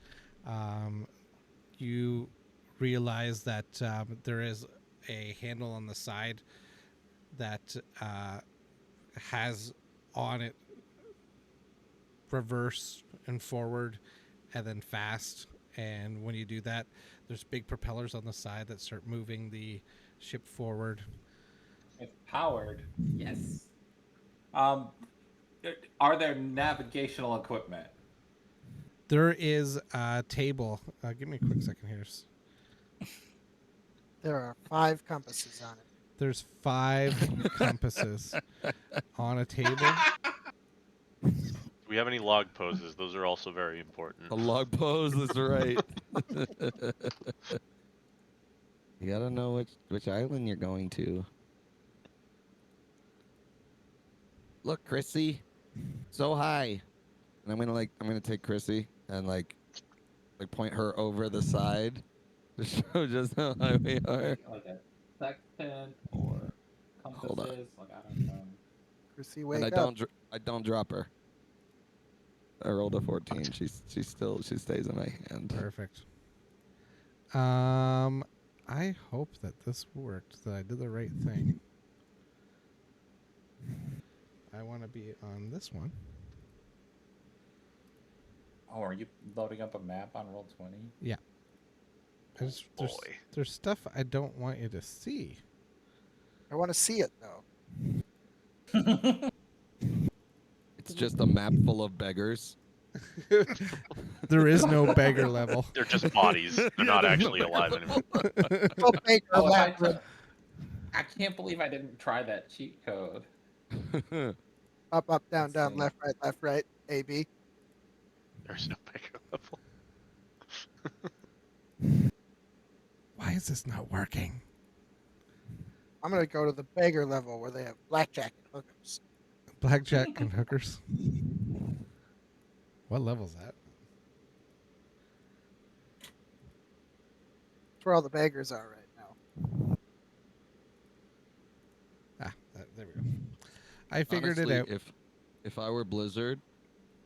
Speaker 1: You realize that there is a handle on the side that has on it reverse and forward and then fast, and when you do that, there's big propellers on the side that start moving the ship forward.
Speaker 3: it's powered. Yes. Are there navigational equipment?
Speaker 1: There is a table. Give me a quick second here.
Speaker 5: There are 5 compasses on it.
Speaker 1: There's 5 compasses on a table.
Speaker 2: Do we have any log poses? Those are also very important.
Speaker 4: A log pose is right. You gotta know which island you're going to. Look, Chrissy, so high, and I'm gonna take Chrissy and like point her over the side to show just how high we are.
Speaker 3: Like a sextant or
Speaker 4: Hold on.
Speaker 3: compasses? Like I don't know.
Speaker 5: Chrissy, wake
Speaker 4: And
Speaker 5: up.
Speaker 4: I don't drop her. I rolled a 14. She stays in my hand.
Speaker 1: Perfect. I hope that this worked, that I did the right thing. I want to be on this one.
Speaker 3: Oh, are you loading up a map on Roll20?
Speaker 1: There's,
Speaker 2: Boy.
Speaker 1: there's stuff I don't want you to see.
Speaker 5: I want to see it though.
Speaker 4: It's just a map full of beggars.
Speaker 1: There is no beggar level.
Speaker 2: They're just bodies. They're
Speaker 4: Yeah,
Speaker 2: not
Speaker 4: there's no
Speaker 2: actually
Speaker 4: beggar
Speaker 2: alive
Speaker 4: level.
Speaker 2: anymore.
Speaker 5: Go Baker
Speaker 3: Oh, if I,
Speaker 5: Labyrinth.
Speaker 3: I can't believe I didn't try that cheat code.
Speaker 5: Up, up, down, down,
Speaker 3: Insane.
Speaker 5: left, right. A, B.
Speaker 2: There's no beggar level.
Speaker 1: Why is this not working?
Speaker 5: I'm gonna go to the beggar level where they have blackjack and hookers.
Speaker 1: Blackjack and hookers. What level's that?
Speaker 5: That's where all the beggars are right now.
Speaker 1: There we go. I figured
Speaker 4: Honestly,
Speaker 1: it out.
Speaker 4: if I were Blizzard,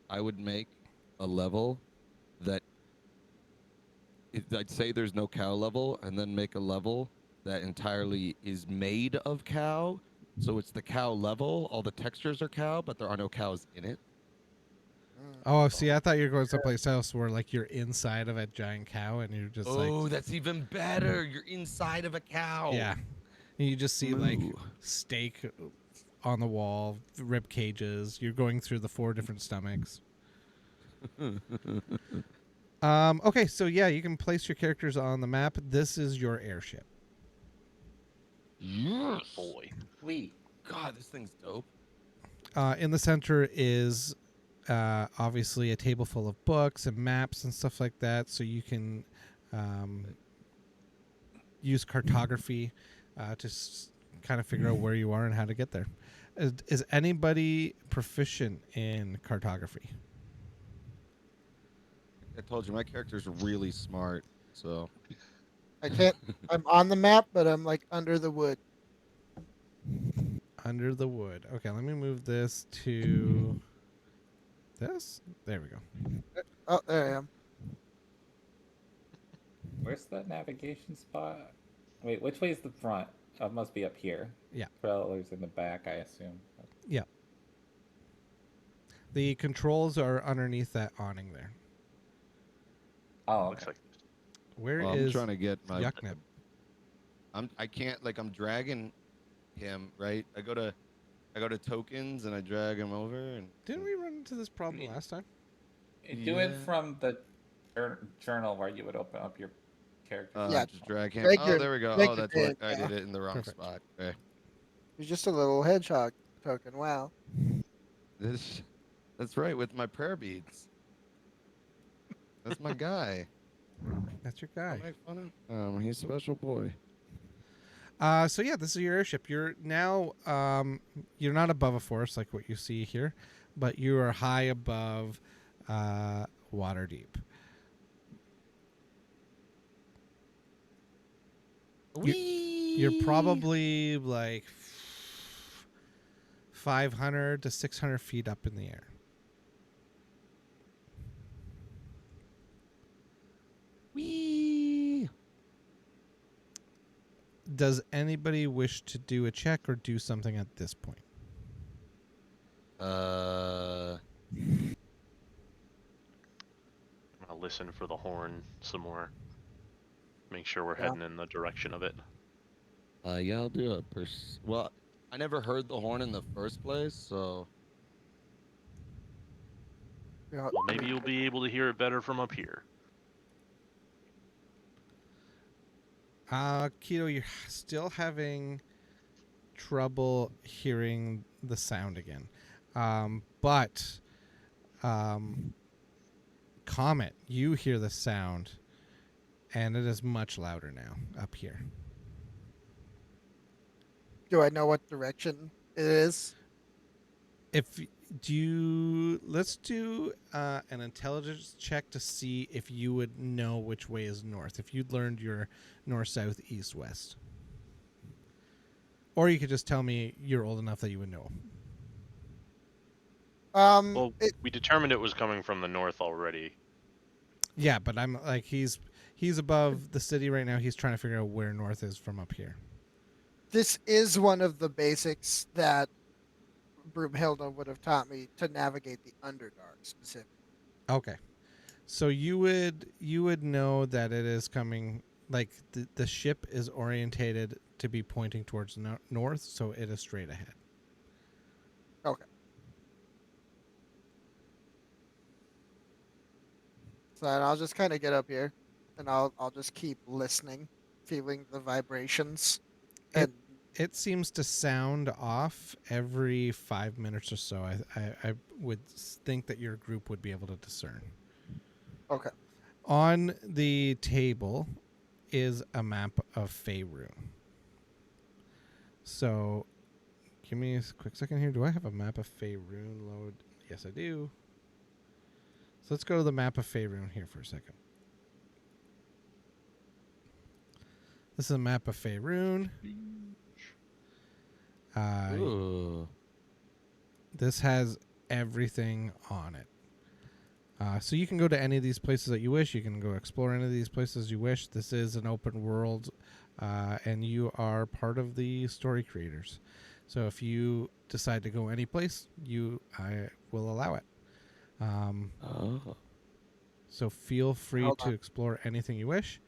Speaker 4: I would make a level that I'd say there's no cow level, and then make a level that entirely is made of cow. So it's the cow level. All the textures are cow, but there are no cows in it.
Speaker 1: Oh, see, I thought you were going someplace else where, like, you're inside of a giant cow and you're just like,
Speaker 4: That's even better. You're inside of a cow.
Speaker 1: yeah. And you just see, like,
Speaker 4: Ooh.
Speaker 1: steak on the wall, rib cages. You're going through the 4 different stomachs. Okay, so yeah, you can place your characters on the map. This is your airship.
Speaker 4: Yes.
Speaker 2: Boy.
Speaker 3: Sweet.
Speaker 4: God, this thing's dope.
Speaker 1: In the center is obviously a table full of books and maps and stuff like that, so you can use cartography to kind of figure out where you are and how to get there. Is anybody proficient in cartography?
Speaker 4: I told you my character's really smart. So
Speaker 5: I can't. I'm on the map, but I'm like under the wood.
Speaker 1: Under the wood. Okay, let me move this to this. There we go.
Speaker 5: Oh, there I am.
Speaker 3: Where's the navigation spot? Wait, which way is the front? Oh, it must be up here.
Speaker 1: Yeah.
Speaker 3: Propellers in the back, I assume.
Speaker 1: The controls are underneath that awning there.
Speaker 3: Oh,
Speaker 2: Looks
Speaker 3: okay.
Speaker 2: like
Speaker 1: Where
Speaker 4: well,
Speaker 1: is
Speaker 4: I'm trying to get my.
Speaker 1: Yucknip?
Speaker 4: I can't I'm dragging him right. I go to tokens and I drag him over and.
Speaker 1: Didn't we run into this problem
Speaker 3: Yeah.
Speaker 1: last time?
Speaker 3: Do it
Speaker 4: Yeah.
Speaker 3: from the journal where you would open up your character.
Speaker 5: Yeah.
Speaker 4: Just drag him.
Speaker 5: Drag
Speaker 4: Oh,
Speaker 5: your-
Speaker 4: there we go.
Speaker 5: drag
Speaker 4: Oh,
Speaker 5: your
Speaker 4: that's what
Speaker 5: head,
Speaker 4: I
Speaker 5: yeah.
Speaker 4: did it in the wrong
Speaker 1: Perfect.
Speaker 4: spot. Okay.
Speaker 5: You're just a little hedgehog token. Wow.
Speaker 4: That's right with my prayer beads. That's my guy.
Speaker 1: That's your
Speaker 4: Don't
Speaker 1: guy.
Speaker 4: make fun of him. He's a special boy.
Speaker 1: So yeah, this is your airship. You're now you're not above a forest like what you see here, but you are high above Waterdeep. You're probably like 500 to 600 feet up in the air.
Speaker 4: Wee.
Speaker 1: Does anybody wish to do a check or do something at this point?
Speaker 2: I'm gonna listen for the horn some more. Make sure we're
Speaker 5: Yeah.
Speaker 2: heading in the direction of it.
Speaker 4: Yeah, I'll do a well, I never heard the horn in the first place, so
Speaker 5: Yeah.
Speaker 2: Well, maybe you'll be able to hear it better from up here.
Speaker 1: Keto, you're still having trouble hearing the sound again. But Comet, you hear the sound, and it is much louder now up here.
Speaker 5: Do I know what direction it is?
Speaker 1: Let's do an intelligence check to see if you would know which way is north. If you'd learned your north, south, east, west, or you could just tell me you're old enough that you would know.
Speaker 2: Well,
Speaker 5: It,
Speaker 2: we determined it was coming from the north already.
Speaker 1: Yeah, but I'm like he's above the city right now. He's trying to figure out where north is from up here.
Speaker 5: this is one of the basics that Broomhilda would have taught me to navigate the Underdark specifically.
Speaker 1: Okay. So you would know that it is coming, like the ship is orientated to be pointing towards north, so it is straight ahead.
Speaker 5: Okay. So then I'll just kind of get up here, and I'll just keep listening, feeling the vibrations, and
Speaker 1: It seems to sound off every 5 minutes or so. I would think that your group would be able to discern.
Speaker 5: okay.
Speaker 1: On the table is a map of Faerun. So, give me a quick second here. Do I have a map of Faerun load? Yes, I do. So let's go to the map of Faerun here for a second. This is a map of Faerun.
Speaker 4: Ooh.
Speaker 1: This has everything on it. So you can go to any of these places that you wish. You can go explore any of these places you wish. This is an open world, and you are part of the story creators. So if you decide to go any place, I will allow it.
Speaker 4: Oh.
Speaker 1: So feel free
Speaker 5: Hold
Speaker 1: to
Speaker 5: on.
Speaker 1: explore anything you wish.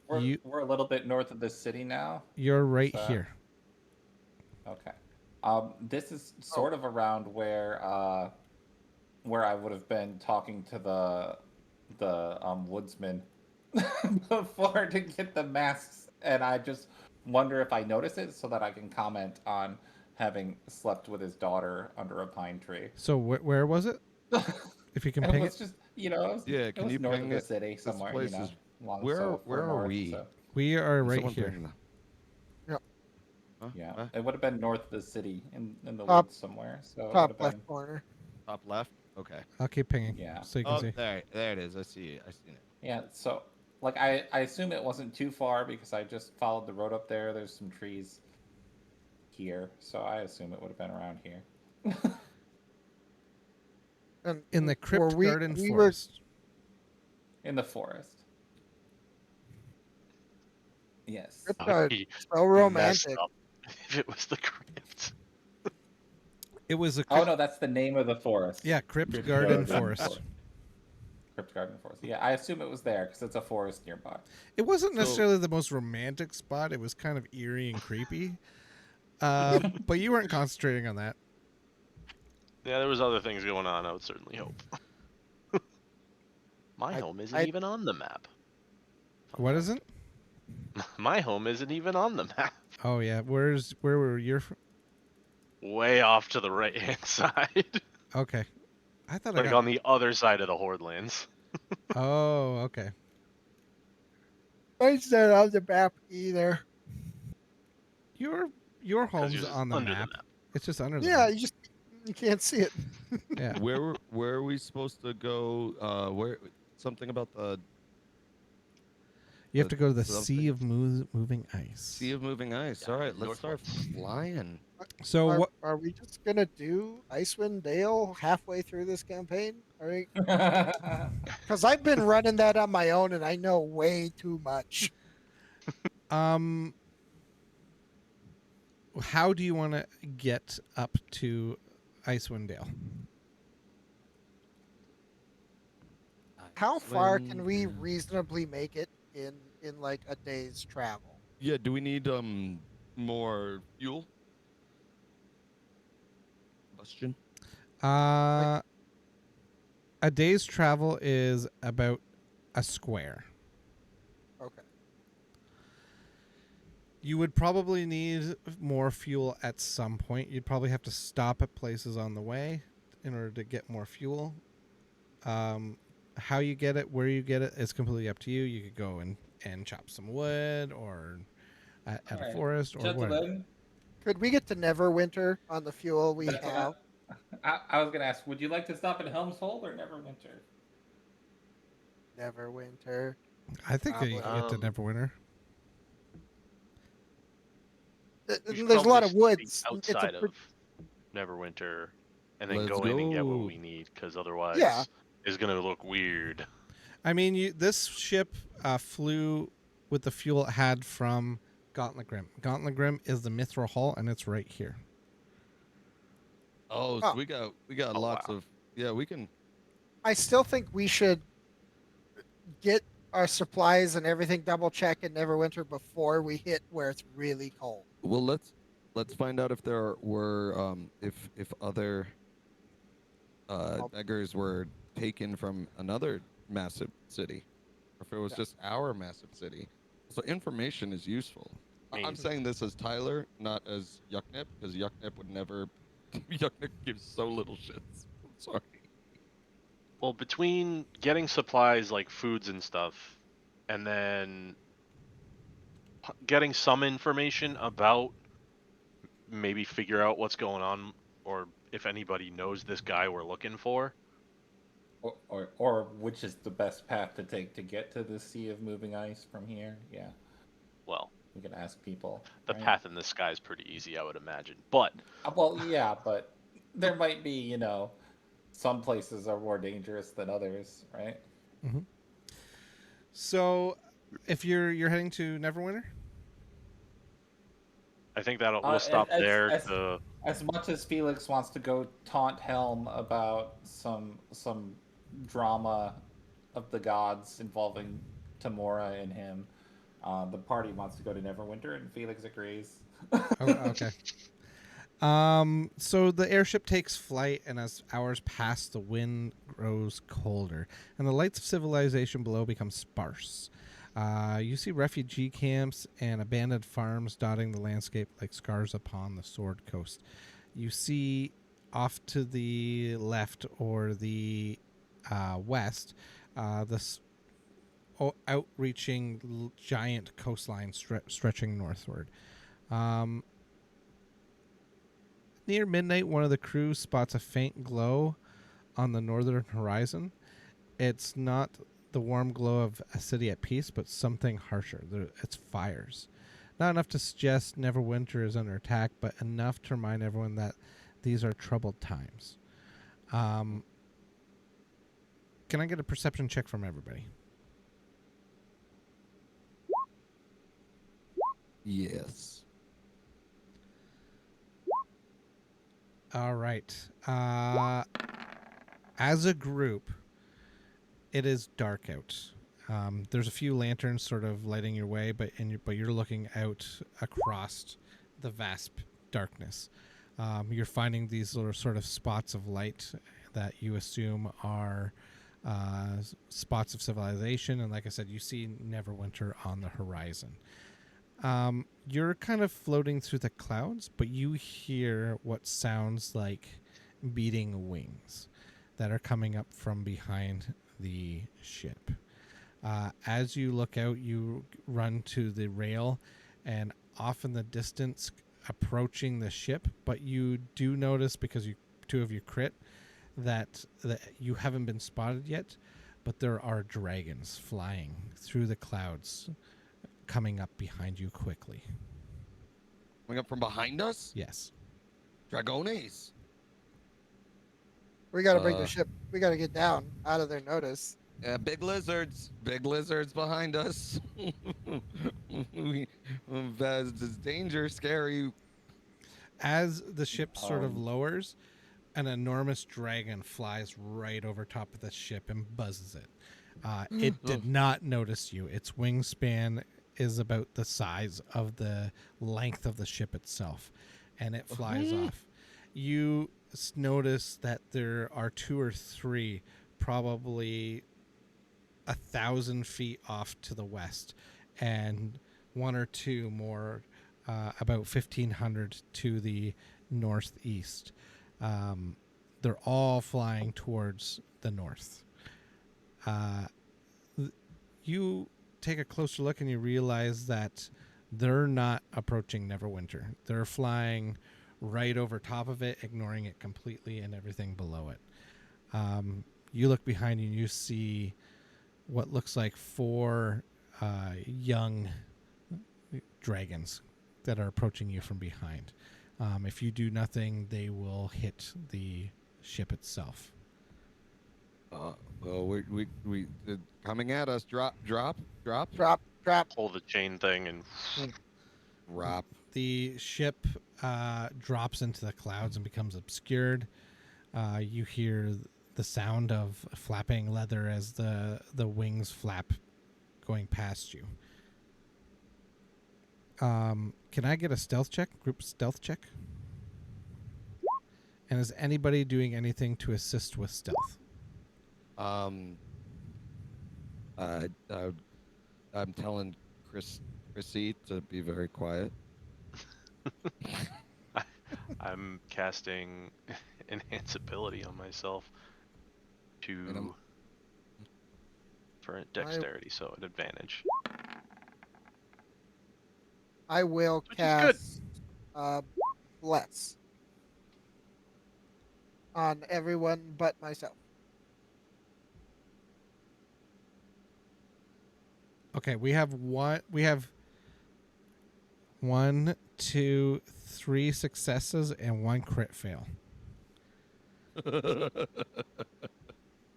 Speaker 3: We're a little bit north of the city now.
Speaker 1: You're right
Speaker 3: So-
Speaker 1: here.
Speaker 3: Okay. This is sort of around where I would have been talking to the woodsman before to get the masks, and I just wonder if I notice it so that I can comment on having slept with his daughter under a pine tree.
Speaker 1: So where was it? If you can
Speaker 3: It
Speaker 1: ping
Speaker 3: was
Speaker 1: it.
Speaker 3: just, it
Speaker 4: Yeah,
Speaker 3: was
Speaker 4: can you
Speaker 3: north
Speaker 4: ping
Speaker 3: of the
Speaker 4: it?
Speaker 3: city
Speaker 4: This
Speaker 3: somewhere,
Speaker 4: place is-
Speaker 3: along
Speaker 4: where
Speaker 3: so
Speaker 4: are
Speaker 3: north,
Speaker 4: we?
Speaker 3: so-
Speaker 1: We are
Speaker 4: Can
Speaker 1: right
Speaker 4: someone
Speaker 1: here.
Speaker 4: ping the- Huh?
Speaker 3: Yeah,
Speaker 4: Huh?
Speaker 3: it would have been north of the city in the
Speaker 5: Top-
Speaker 3: woods somewhere. So it would
Speaker 5: Top
Speaker 3: have
Speaker 5: left
Speaker 3: been,
Speaker 5: corner.
Speaker 4: Top left. Okay.
Speaker 1: I'll keep pinging
Speaker 3: Yeah.
Speaker 1: so you can
Speaker 4: Oh,
Speaker 1: see.
Speaker 4: there it is. I see it. I see it.
Speaker 3: yeah. So like I assume it wasn't too far because I just followed the road up there. There's some trees here, so I assume it would have been around here.
Speaker 5: And
Speaker 1: In the
Speaker 5: were
Speaker 1: Crypt
Speaker 5: we-
Speaker 1: Garden
Speaker 5: we were-
Speaker 1: Forest.
Speaker 3: In the forest. Yes.
Speaker 5: Crypt
Speaker 2: That
Speaker 5: Garden,
Speaker 2: would be
Speaker 5: so
Speaker 2: messed
Speaker 5: romantic.
Speaker 2: up if it was the crypt.
Speaker 1: It was a
Speaker 3: Oh
Speaker 1: crypt,
Speaker 3: no, that's the name of the forest.
Speaker 1: yeah, Crypt
Speaker 3: Crypt
Speaker 1: Garden
Speaker 3: Garden
Speaker 1: Forest.
Speaker 3: Crypt Garden Forest. Yeah, I assume it was there because it's a forest nearby.
Speaker 1: It wasn't
Speaker 4: So-
Speaker 1: necessarily the most romantic spot. It was kind of eerie and creepy. But you weren't concentrating on that.
Speaker 2: Yeah, there was other things going on, I would certainly hope. My home isn't
Speaker 5: I-
Speaker 2: even on the map.
Speaker 1: What isn't?
Speaker 2: My home isn't even on the map.
Speaker 1: Oh yeah, where were you?
Speaker 2: Way off to the right hand side.
Speaker 1: Okay, I thought I
Speaker 2: Like
Speaker 1: got.
Speaker 2: on the other side of the Horde lands.
Speaker 1: Oh, okay.
Speaker 5: Mine's not on the map either.
Speaker 1: Your home's
Speaker 2: yours is
Speaker 1: on the
Speaker 2: under
Speaker 1: map.
Speaker 2: the map.
Speaker 1: It's just under the
Speaker 5: Yeah,
Speaker 1: map.
Speaker 5: you can't see it.
Speaker 1: Yeah.
Speaker 4: Where are we supposed to go? Where something about the
Speaker 1: You have to go to the
Speaker 4: something.
Speaker 1: Sea of Moving Ice.
Speaker 4: Sea of Moving Ice?
Speaker 2: Yeah,
Speaker 4: All right, let's start
Speaker 2: northwest.
Speaker 4: flying.
Speaker 1: So
Speaker 5: are,
Speaker 1: what?
Speaker 5: are we just gonna do Icewind Dale halfway through this campaign? All right, because I've been running that on my own and I know way too much.
Speaker 1: How do you want to get up to Icewind Dale?
Speaker 5: How far can we
Speaker 4: Icewind-
Speaker 5: reasonably make it in like a day's travel?
Speaker 4: Yeah, do we need more fuel? Question.
Speaker 1: A day's travel is about a square.
Speaker 5: Okay.
Speaker 1: You would probably need more fuel at some point. You'd probably have to stop at places on the way in order to get more fuel. How you get it, where you get it, is completely up to you. You could go and chop some wood or at a
Speaker 3: Alright.
Speaker 1: forest or whatever.
Speaker 3: Gentlemen,
Speaker 5: Could we get to Neverwinter on the fuel we
Speaker 3: that's what
Speaker 5: have?
Speaker 3: I was gonna ask. Would you like to stop at Helm's Hold or Neverwinter?
Speaker 5: Neverwinter.
Speaker 1: I think that you can get to
Speaker 2: Um,
Speaker 1: Neverwinter.
Speaker 2: We should
Speaker 5: There's a lot
Speaker 2: probably
Speaker 5: of
Speaker 2: stay
Speaker 5: woods.
Speaker 2: outside
Speaker 5: It's a
Speaker 2: of Neverwinter, and then
Speaker 4: Let's
Speaker 2: go in and get
Speaker 4: go.
Speaker 2: what we need, because otherwise,
Speaker 5: Yeah.
Speaker 2: it's gonna look weird.
Speaker 1: I mean, this ship flew with the fuel it had from Gauntlet Grim. Gauntlet Grim is the Mithril Hull, and it's right here.
Speaker 4: Oh,
Speaker 5: Oh.
Speaker 4: so we got
Speaker 2: Oh,
Speaker 4: lots
Speaker 2: wow.
Speaker 4: of yeah. We can.
Speaker 5: I still think we should get our supplies and everything double check in Neverwinter before we hit where it's really cold.
Speaker 4: Well, let's find out if there were if other
Speaker 5: Well,
Speaker 4: beggars were taken from another massive city, or if it was
Speaker 5: yeah.
Speaker 4: just our massive city. So information is useful.
Speaker 2: I
Speaker 4: I'm
Speaker 2: mean,
Speaker 4: saying this as Tyler, not as Yucknip, because Yucknip would never. Yucknip gives so little shits. I'm sorry.
Speaker 2: well, between getting supplies like foods and stuff, and then getting some information about maybe figure out what's going on, or if anybody knows this guy we're looking for.
Speaker 3: Or which is the best path to take to get to the Sea of Moving Ice from here? Yeah,
Speaker 2: Well,
Speaker 3: we can ask people,
Speaker 2: the
Speaker 3: right?
Speaker 2: path in the sky is pretty easy, I would imagine. But
Speaker 3: Well, yeah, but there might be, some places are more dangerous than others, right?
Speaker 1: Mm-hmm. So, if you're heading to Neverwinter,
Speaker 2: I think that we'll
Speaker 3: Uh,
Speaker 2: stop
Speaker 3: as
Speaker 2: there
Speaker 3: as
Speaker 2: to.
Speaker 3: as much as Felix wants to go taunt Helm about some drama of the gods involving Tamora and him, the party wants to go to Neverwinter, and Felix agrees.
Speaker 1: oh, okay. So the airship takes flight, and as hours pass, the wind grows colder, and the lights of civilization below become sparse. You see refugee camps and abandoned farms dotting the landscape like scars upon the Sword Coast. You see off to the left or the west, this outreaching giant coastline stretching northward. Um, Near midnight, one of the crew spots a faint glow on the northern horizon. It's not the warm glow of a city at peace, but something harsher. It's fires. Not enough to suggest Neverwinter is under attack, but enough to remind everyone that these are troubled times. Can I get a perception check from everybody?
Speaker 4: Yes.
Speaker 1: All right. As a group, it is dark out. There's a few lanterns sort of lighting your way, but you're looking out across the vast darkness. You're finding these little sort of spots of light that you assume are spots of civilization, and like I said, you see Neverwinter on the horizon. You're kind of floating through the clouds, but you hear what sounds like beating wings that are coming up from behind the ship. As you look out, you run to the rail, and off in the distance, approaching the ship. But you do notice, because two of you crit, that you haven't been spotted yet. But there are dragons flying through the clouds, coming up behind you quickly.
Speaker 4: Coming up from behind us?
Speaker 1: Yes.
Speaker 4: Dragones.
Speaker 5: We got to bring the
Speaker 4: Uh,
Speaker 5: ship. We got to get down out of their notice.
Speaker 4: Yeah, big lizards. Big lizards behind us. That's danger, scary.
Speaker 1: As the ship sort of
Speaker 3: Um,
Speaker 1: lowers, an enormous dragon flies right over top of the ship and buzzes it. It did not notice you. Its wingspan is about the size of the length of the ship itself, and it flies off. You notice that there are two or three, probably 1,000 feet off to the west, and one or two more about 1,500 to the northeast. They're all flying towards the north. You take a closer look and you realize that they're not approaching Neverwinter. They're flying right over top of it, ignoring it completely and everything below it. You look behind you and you see what looks like four young dragons that are approaching you from behind. If you do nothing, they will hit the ship itself.
Speaker 4: Well, we coming at us. Drop.
Speaker 5: Drop.
Speaker 2: Pull the chain thing and
Speaker 4: Drop.
Speaker 1: the ship drops into the clouds and becomes obscured. You hear the sound of flapping leather as the wings flap going past you. Can I get a stealth check? Group stealth check? And is anybody doing anything to assist with stealth?
Speaker 4: I'm telling Chrissy to be very quiet.
Speaker 2: I'm casting enhance ability on myself for dexterity, so an advantage.
Speaker 5: I will
Speaker 2: Which is good.
Speaker 5: cast bless on everyone but myself.
Speaker 1: Okay, we have 1, 2, 3 successes and 1 crit fail.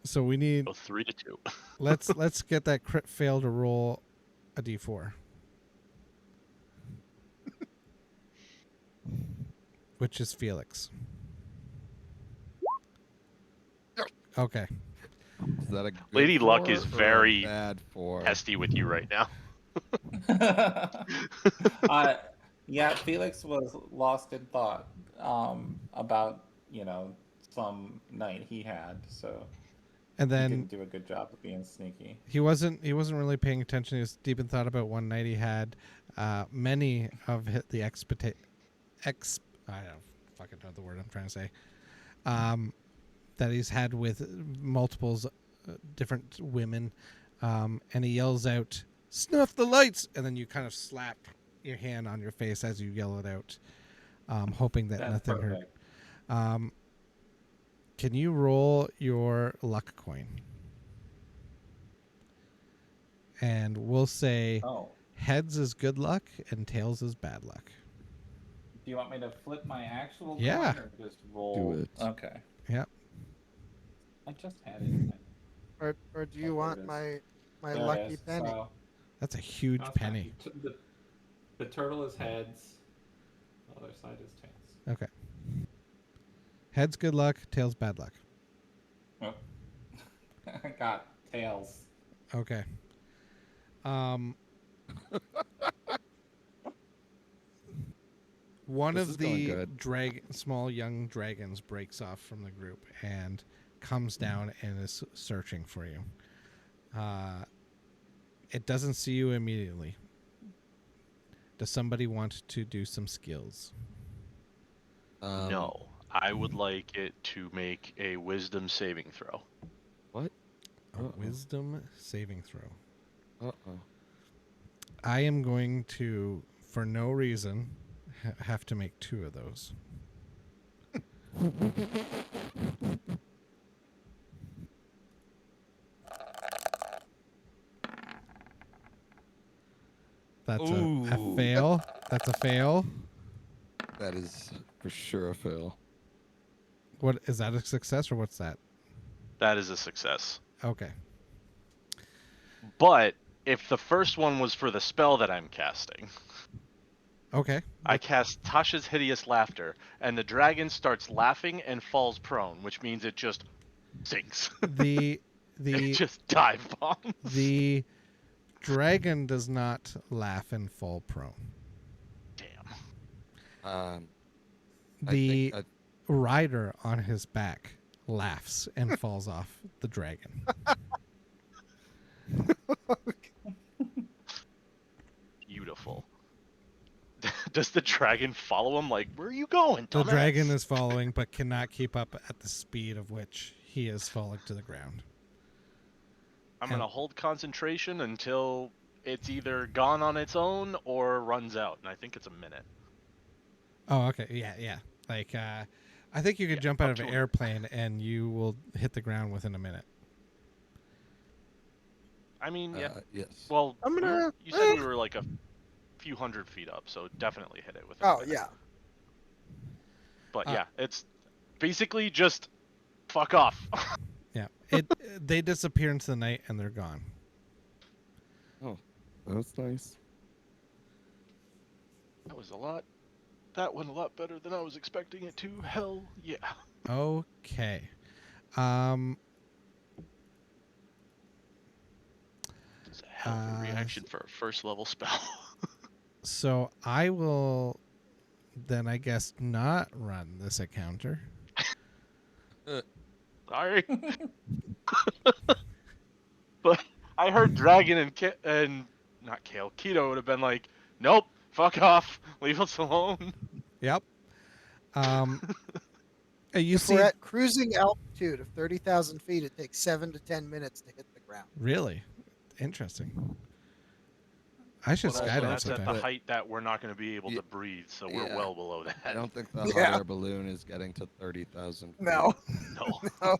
Speaker 1: So we need
Speaker 2: So 3 to 2.
Speaker 1: let's get that crit fail to roll a d4. Which is Felix. Okay.
Speaker 4: Is that a good
Speaker 2: Lady Luck
Speaker 4: 4
Speaker 2: is
Speaker 4: or a
Speaker 2: very
Speaker 4: bad 4?
Speaker 2: Testy with you right now.
Speaker 3: Yeah, Felix was lost in thought about some night he had, so
Speaker 1: And
Speaker 3: he
Speaker 1: then
Speaker 3: didn't do a good job of being sneaky.
Speaker 1: he wasn't really paying attention. He was deep in thought about one night he had. Many of the I don't fucking know the word I'm trying to say. That he's had with multiples, different women, and he yells out, "Snuff the lights!" And then you kind of slap your hand on your face as you yell it out, hoping that
Speaker 3: That's
Speaker 1: nothing
Speaker 3: perfect.
Speaker 1: hurt. Can you roll your luck coin? And we'll say
Speaker 3: Oh,
Speaker 1: heads is good luck and tails is bad luck.
Speaker 3: do you want me to flip my actual
Speaker 1: Yeah.
Speaker 3: coin or just roll?
Speaker 4: Do it.
Speaker 3: Okay.
Speaker 1: Yep.
Speaker 3: I just had it.
Speaker 5: Or do you
Speaker 3: Oh,
Speaker 5: want
Speaker 3: there it
Speaker 5: my
Speaker 3: There it
Speaker 5: lucky
Speaker 3: is.
Speaker 5: penny?
Speaker 3: So,
Speaker 1: That's a huge
Speaker 3: that's fine.
Speaker 1: penny.
Speaker 3: The turtle is heads. The other side is tails.
Speaker 1: Okay. Heads good luck, tails bad luck.
Speaker 3: Oh. I got tails.
Speaker 1: Okay. One
Speaker 4: This
Speaker 1: of
Speaker 4: is going
Speaker 1: the
Speaker 4: good.
Speaker 1: small young dragons breaks off from the group and comes down and is searching for you. It doesn't see you immediately. Does somebody want to do some skills?
Speaker 2: No, I would like it to make a wisdom saving throw.
Speaker 4: What?
Speaker 1: A wisdom saving throw.
Speaker 4: Uh-oh.
Speaker 1: I am going to, for no reason, have to make 2 of those. That's a fail. That's a fail.
Speaker 4: That is for sure a fail.
Speaker 1: What is that, a success or what's that?
Speaker 2: That is a success.
Speaker 1: Okay.
Speaker 2: But if the first one was for the spell that I'm casting,
Speaker 1: Okay.
Speaker 2: I cast Tasha's Hideous Laughter, and the dragon starts laughing and falls prone, which means it just sinks.
Speaker 1: The
Speaker 2: It just dive bombs.
Speaker 1: the dragon does not laugh and fall prone.
Speaker 2: Damn.
Speaker 1: The rider on his back laughs and falls off the dragon.
Speaker 2: Beautiful. Does the dragon follow him? Like, where are you going,
Speaker 1: The
Speaker 2: dumbass?
Speaker 1: dragon is following but cannot keep up at the speed of which he is falling to the ground.
Speaker 2: I'm going to hold concentration until it's either gone on its own or runs out, and I think it's a minute.
Speaker 1: Oh, okay. Yeah. Like, I think you could jump out
Speaker 2: up
Speaker 1: of
Speaker 2: to
Speaker 1: an
Speaker 2: a minute.
Speaker 1: airplane and you will hit the ground within a minute.
Speaker 2: I mean, yeah.
Speaker 4: Yes.
Speaker 2: Well,
Speaker 5: I'm gonna-
Speaker 2: you said we were like a few hundred feet up, so definitely hit it with a
Speaker 5: Oh
Speaker 2: minute.
Speaker 5: yeah.
Speaker 2: But yeah, it's basically just fuck off.
Speaker 1: Yeah. They disappear into the night and they're gone.
Speaker 4: Oh, that's nice.
Speaker 2: That was a lot. That went a lot better than I was expecting it to. Hell yeah.
Speaker 1: Okay. Um.
Speaker 2: It's a hell of a reaction for a first level spell.
Speaker 1: So I will then, I guess, not run this encounter.
Speaker 2: Sorry. But I heard Dragon and not Kale, Keto would have been like, nope, fuck off, leave us alone.
Speaker 1: Yep. Um. You
Speaker 5: If
Speaker 1: see,
Speaker 5: we're at cruising altitude of 30,000 feet, it takes 7 to 10 minutes to hit the ground.
Speaker 1: really interesting. I should
Speaker 2: Well,
Speaker 1: skydive
Speaker 2: that's at the
Speaker 1: sometime.
Speaker 2: height that we're not going to be able
Speaker 4: Yeah.
Speaker 2: to breathe, so we're
Speaker 4: Yeah.
Speaker 2: well below that.
Speaker 4: I don't think the
Speaker 5: Yeah.
Speaker 4: hot air balloon is getting to 30,000 feet.
Speaker 5: No.
Speaker 2: No.
Speaker 5: No.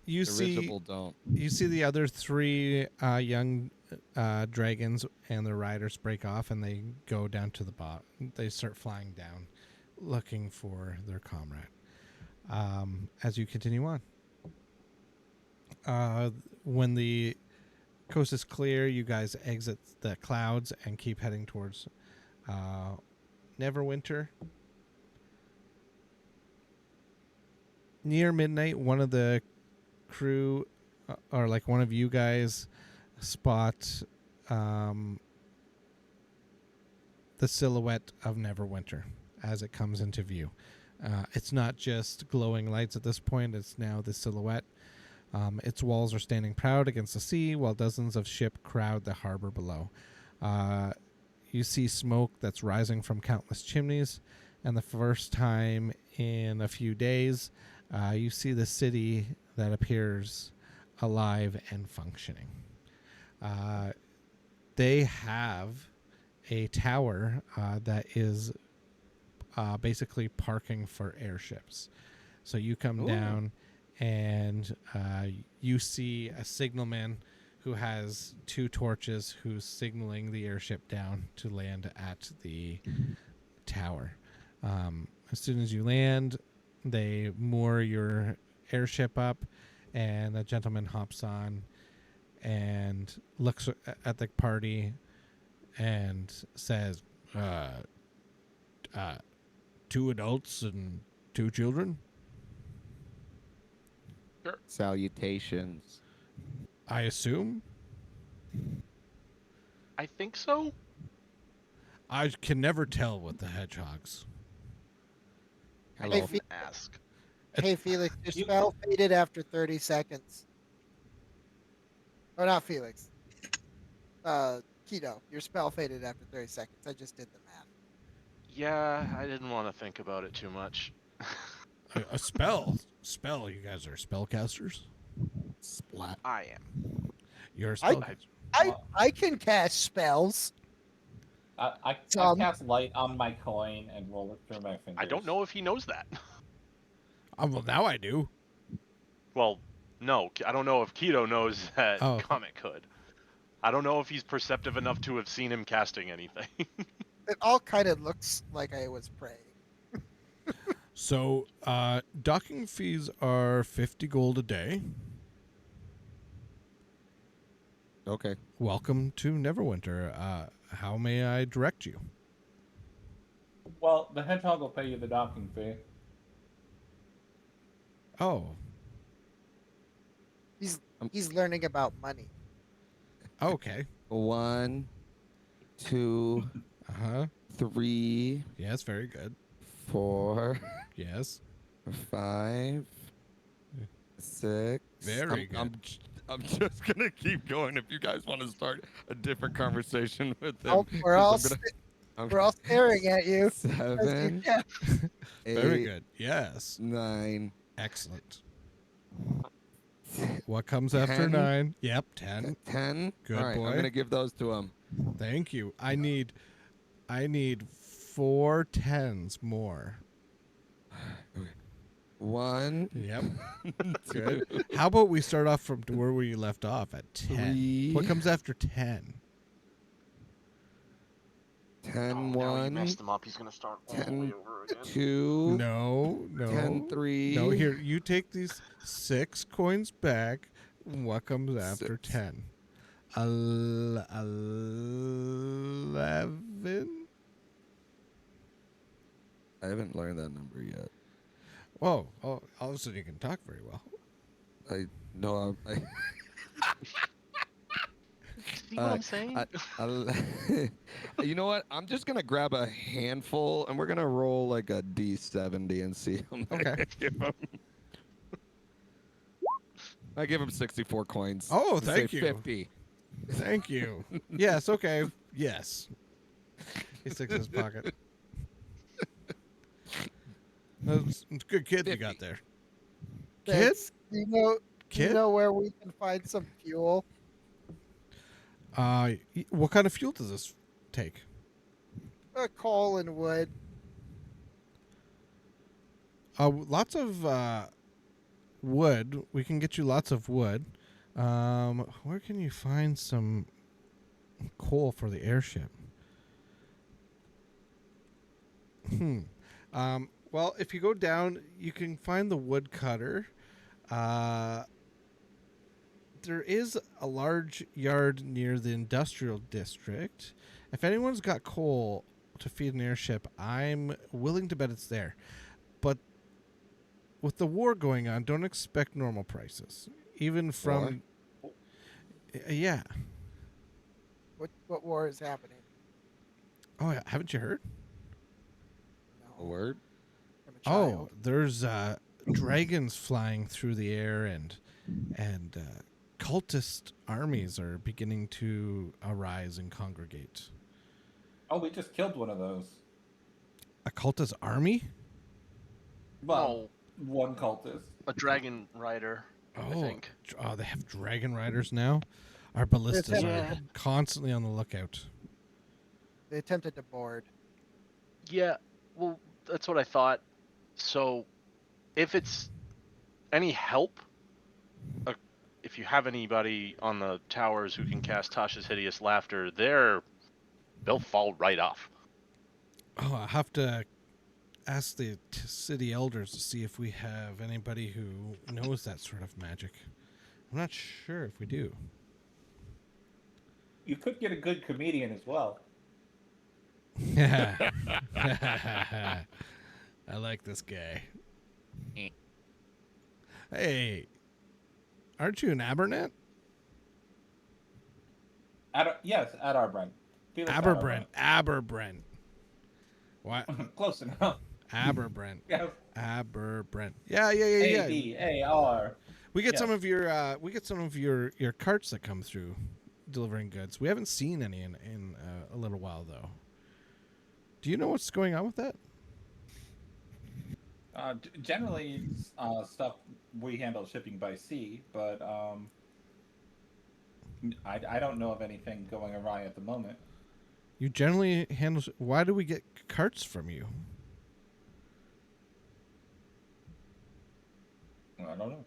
Speaker 1: You
Speaker 4: Dirigible don't.
Speaker 1: you see the other three young dragons and their riders break off, and they go down to the bottom. They start flying down, looking for their comrade. As you continue on, when the coast is clear, you guys exit the clouds and keep heading towards Neverwinter. Near midnight, one of the crew, or like one of you guys, spot the silhouette of Neverwinter as it comes into view. It's not just glowing lights at this point, it's now the silhouette. Its walls are standing proud against the sea, while dozens of ships crowd the harbor below. You see smoke that's rising from countless chimneys, and the first time in a few days, you see the city that appears alive and functioning. They have a tower that is basically parking for airships. So you come
Speaker 4: Ooh.
Speaker 1: down and you see a signalman who has two torches who's signaling the airship down to land at the tower. As soon as you land, they moor your airship up, and a gentleman hops on and looks at the party and says, two adults and two children?
Speaker 4: Salutations.
Speaker 1: I assume?
Speaker 2: I think so.
Speaker 1: I can never tell with the hedgehogs.
Speaker 2: I
Speaker 4: Hello.
Speaker 2: didn't ask.
Speaker 5: Hey, Felix, your spell faded after 30 seconds. Oh, not Felix. Keto, your spell faded after 30 seconds. I just did the math.
Speaker 2: Yeah, I didn't want to think about it too much.
Speaker 1: A spell? Spell? You guys are spellcasters?
Speaker 4: Splat.
Speaker 2: I am.
Speaker 1: You're a
Speaker 5: I-
Speaker 1: spellcaster.
Speaker 5: I can cast spells.
Speaker 3: I
Speaker 5: Tom.
Speaker 3: cast light on my coin and roll it through my fingers.
Speaker 2: I don't know if he knows that.
Speaker 1: Well, now I do.
Speaker 2: Well, no, I don't know if Keto knows that
Speaker 1: Oh.
Speaker 2: Comet could. I don't know if he's perceptive enough to have seen him casting anything.
Speaker 5: It all kind of looks like I was praying.
Speaker 1: So, docking fees are 50 gold a day.
Speaker 4: Okay.
Speaker 1: Welcome to Neverwinter. How may I direct you?
Speaker 3: Well, the hedgehog will pay you the docking fee.
Speaker 1: Oh,
Speaker 5: He's learning about money.
Speaker 1: okay.
Speaker 4: 1, 2,
Speaker 1: Uh-huh.
Speaker 4: 3,
Speaker 1: Yes, very good.
Speaker 4: 4,
Speaker 1: Yes.
Speaker 4: 5, 6.
Speaker 1: Very good.
Speaker 4: I'm just gonna keep going. If you guys want to start a different conversation with them,
Speaker 5: Oh, we're all
Speaker 4: I'm
Speaker 5: we're all staring at you. as you
Speaker 4: 7,
Speaker 5: cast.
Speaker 1: Very
Speaker 4: 8,
Speaker 1: good. Yes.
Speaker 4: 9,
Speaker 1: Excellent. What comes after
Speaker 4: 10?
Speaker 1: 9? Yep, 10.
Speaker 4: 10.
Speaker 1: Good
Speaker 4: All right,
Speaker 1: boy.
Speaker 4: I'm gonna give those to him.
Speaker 1: Thank you. I need 4 10s more.
Speaker 4: 1,
Speaker 1: Yep. Good. How about we start off from where we left off at 10?
Speaker 4: 3,
Speaker 1: What comes after 10?
Speaker 4: 10,
Speaker 2: now you
Speaker 4: 1,
Speaker 2: messed him up. He's gonna start all the
Speaker 4: 10,
Speaker 2: way over again.
Speaker 4: 2,
Speaker 1: No.
Speaker 4: 10, 3.
Speaker 1: No, here, you take these 6 coins back. What comes after
Speaker 4: 6.
Speaker 1: 10? 11?
Speaker 4: I haven't learned that number yet.
Speaker 1: Whoa! Oh, all of a sudden you can talk very well.
Speaker 4: I know.
Speaker 2: See what I'm saying?
Speaker 4: You know what? I'm just gonna grab a handful, and we're gonna roll like a D70 and see how many
Speaker 1: Okay.
Speaker 4: I give him. I give him 64 coins.
Speaker 1: Oh,
Speaker 4: and
Speaker 1: thank
Speaker 4: say
Speaker 1: you.
Speaker 4: 50.
Speaker 1: Thank you. Yes. Okay. Yes. He sticks in his pocket. That's a good kid you got
Speaker 4: 50.
Speaker 1: there. Kid?
Speaker 5: Thanks. Do you
Speaker 1: Kid?
Speaker 5: know where we can find some fuel?
Speaker 1: What kind of fuel does this take?
Speaker 5: Coal and wood.
Speaker 1: Lots of wood. We can get you lots of wood. Where can you find some coal for the airship? Well, if you go down, you can find the woodcutter. There is a large yard near the industrial district. If anyone's got coal to feed an airship, I'm willing to bet it's there. But with the war going on, don't expect normal prices. Even from... Yeah.
Speaker 5: What war is happening?
Speaker 1: Oh, yeah. Haven't you heard?
Speaker 4: A
Speaker 5: No,
Speaker 4: word?
Speaker 5: I'm a child.
Speaker 1: Oh, there's dragons flying through the air, and cultist armies are beginning to arise and congregate.
Speaker 3: Oh, we just killed one of those.
Speaker 1: A cultist army?
Speaker 3: Well, one cultist.
Speaker 2: A dragon rider, I
Speaker 1: Oh,
Speaker 2: think.
Speaker 1: they have dragon riders now. Our ballistas
Speaker 5: They
Speaker 1: are
Speaker 2: attempted-
Speaker 1: constantly on the lookout.
Speaker 5: They attempted to board.
Speaker 2: Yeah, well, that's what I thought. So, if it's any help, if you have anybody on the towers who can cast Tasha's Hideous Laughter, they'll fall right off.
Speaker 1: Oh, I have to ask the city elders to see if we have anybody who knows that sort of magic. I'm not sure if we do.
Speaker 3: You could get a good comedian as well.
Speaker 1: I like this guy. Hey, aren't you an Abernet?
Speaker 3: Yes, at our Brent.
Speaker 1: Aberbrent. What?
Speaker 3: Close enough.
Speaker 1: Aberbrent.
Speaker 3: Yeah.
Speaker 1: Aberbrent. Yeah.
Speaker 3: ABAR.
Speaker 1: We get
Speaker 3: Yes.
Speaker 1: some of your carts that come through delivering goods. We haven't seen any in a little while though. Do you know what's going on with that?
Speaker 3: Generally, stuff we handle shipping by sea, but I don't know of anything going awry at the moment.
Speaker 1: You generally handle. Why do we get carts from you?
Speaker 3: I don't know.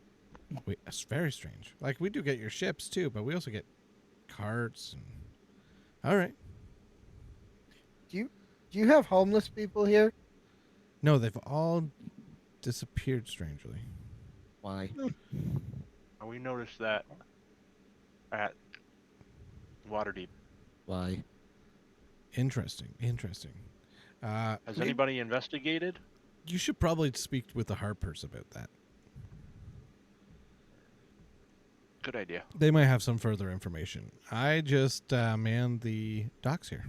Speaker 1: Wait, that's very strange. Like we do get your ships too, but we also get carts. All right.
Speaker 5: Do you have homeless people here?
Speaker 1: No, they've all disappeared strangely.
Speaker 4: Why?
Speaker 2: We noticed that at Waterdeep.
Speaker 4: Why?
Speaker 1: Interesting.
Speaker 2: Has
Speaker 1: Maybe-
Speaker 2: anybody investigated?
Speaker 1: You should probably speak with the Harpers about that.
Speaker 2: Good idea.
Speaker 1: They might have some further information. I just manned the docks here.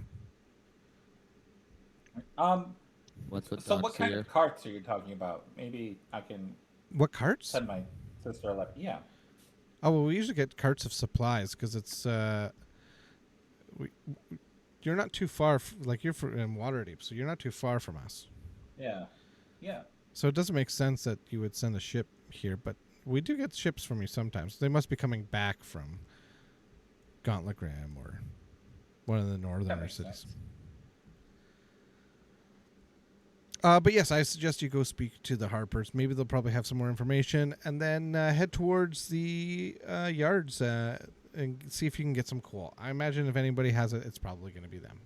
Speaker 4: What's the
Speaker 3: So what
Speaker 4: docs
Speaker 3: kind
Speaker 4: here?
Speaker 3: of carts are you talking about? Maybe I can
Speaker 1: What carts?
Speaker 3: send my sister a letter. Yeah.
Speaker 1: Oh, well, we usually get carts of supplies because it's you're not too far. You're in Waterdeep, so you're not too far from us.
Speaker 3: Yeah. Yeah.
Speaker 1: So it doesn't make sense that you would send a ship here, but we do get ships from you sometimes. They must be coming back from Gauntletgram or one of the northern
Speaker 3: makes
Speaker 1: cities.
Speaker 3: sense.
Speaker 1: But yes, I suggest you go speak to the Harpers. Maybe they'll probably have some more information, and then head towards the yards and see if you can get some coal. I imagine if anybody has it, it's probably going to be them.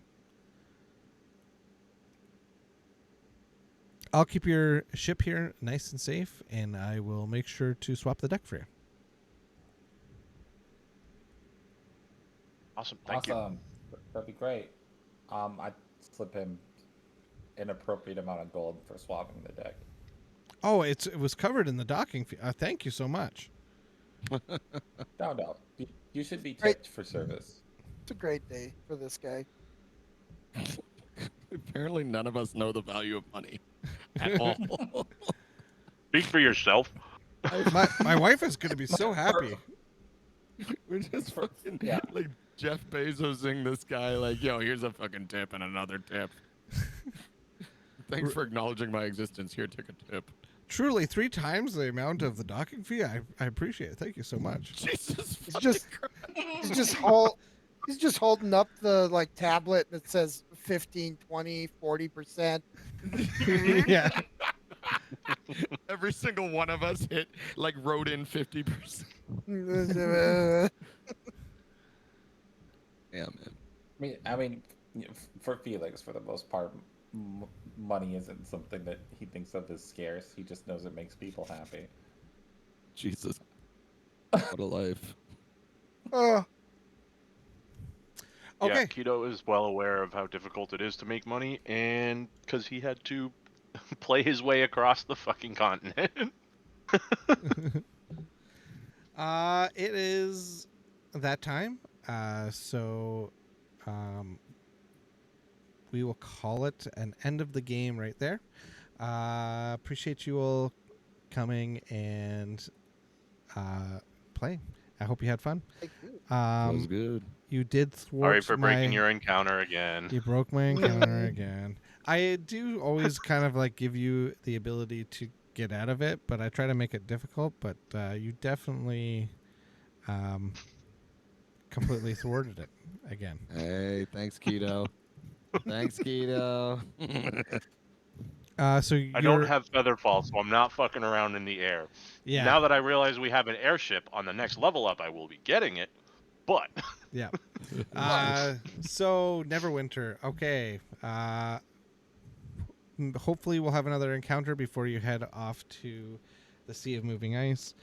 Speaker 1: I'll keep your ship here nice and safe, and I will make sure to swap the deck for you.
Speaker 2: Awesome. Thank you.
Speaker 3: Awesome. That'd be great. I'd slip him an appropriate amount of gold for swapping the deck.
Speaker 1: Oh, it was covered in the docking fee. Thank you so much.
Speaker 3: No. You should be
Speaker 5: Right.
Speaker 3: tipped for service.
Speaker 5: It's a great day for this guy.
Speaker 4: Apparently, none of us know the value of money at all.
Speaker 2: Speak for yourself.
Speaker 1: My wife is gonna be so happy.
Speaker 4: We're just fucking
Speaker 3: Yeah.
Speaker 4: like Jeff Bezosing this guy, like, yo, here's a fucking tip and another tip. Thanks for acknowledging my existence. Here, take a tip.
Speaker 1: Truly, 3 times the amount of the docking fee. I appreciate it. Thank you so much.
Speaker 4: Jesus,
Speaker 5: He's just he's just holding up the like tablet that says 15, 20, 40%.
Speaker 1: Yeah.
Speaker 4: Every single one of us wrote in 50%. Yeah, man.
Speaker 3: I mean, for Felix, for the most part, money isn't something that he thinks of as scarce. He just knows it makes people happy.
Speaker 4: Jesus. What a life.
Speaker 5: Oh,
Speaker 1: Okay.
Speaker 2: Yeah, Keto is well aware of how difficult it is to make money, and because he had to play his way across the fucking continent.
Speaker 1: It is that time. So we will call it an end of the game right there. Appreciate you all coming and playing. I hope you had fun.
Speaker 5: thank you.
Speaker 4: That was good.
Speaker 1: You did thwart
Speaker 2: Sorry for breaking
Speaker 1: my-
Speaker 2: your encounter again.
Speaker 1: You broke my encounter again. I do always kind of like give you the ability to get out of it, but I try to make it difficult. But you definitely completely thwarted it again.
Speaker 4: Hey, thanks, Keto. Thanks, Keto.
Speaker 1: So
Speaker 2: I don't have Featherfall, so I'm not fucking around in the air.
Speaker 1: Yeah.
Speaker 2: Now that I realize we have an airship on the next level up, I will be getting it. But
Speaker 1: Yeah. So Neverwinter. Okay. Hopefully we'll have another encounter before you head off to the Sea of Moving Ice.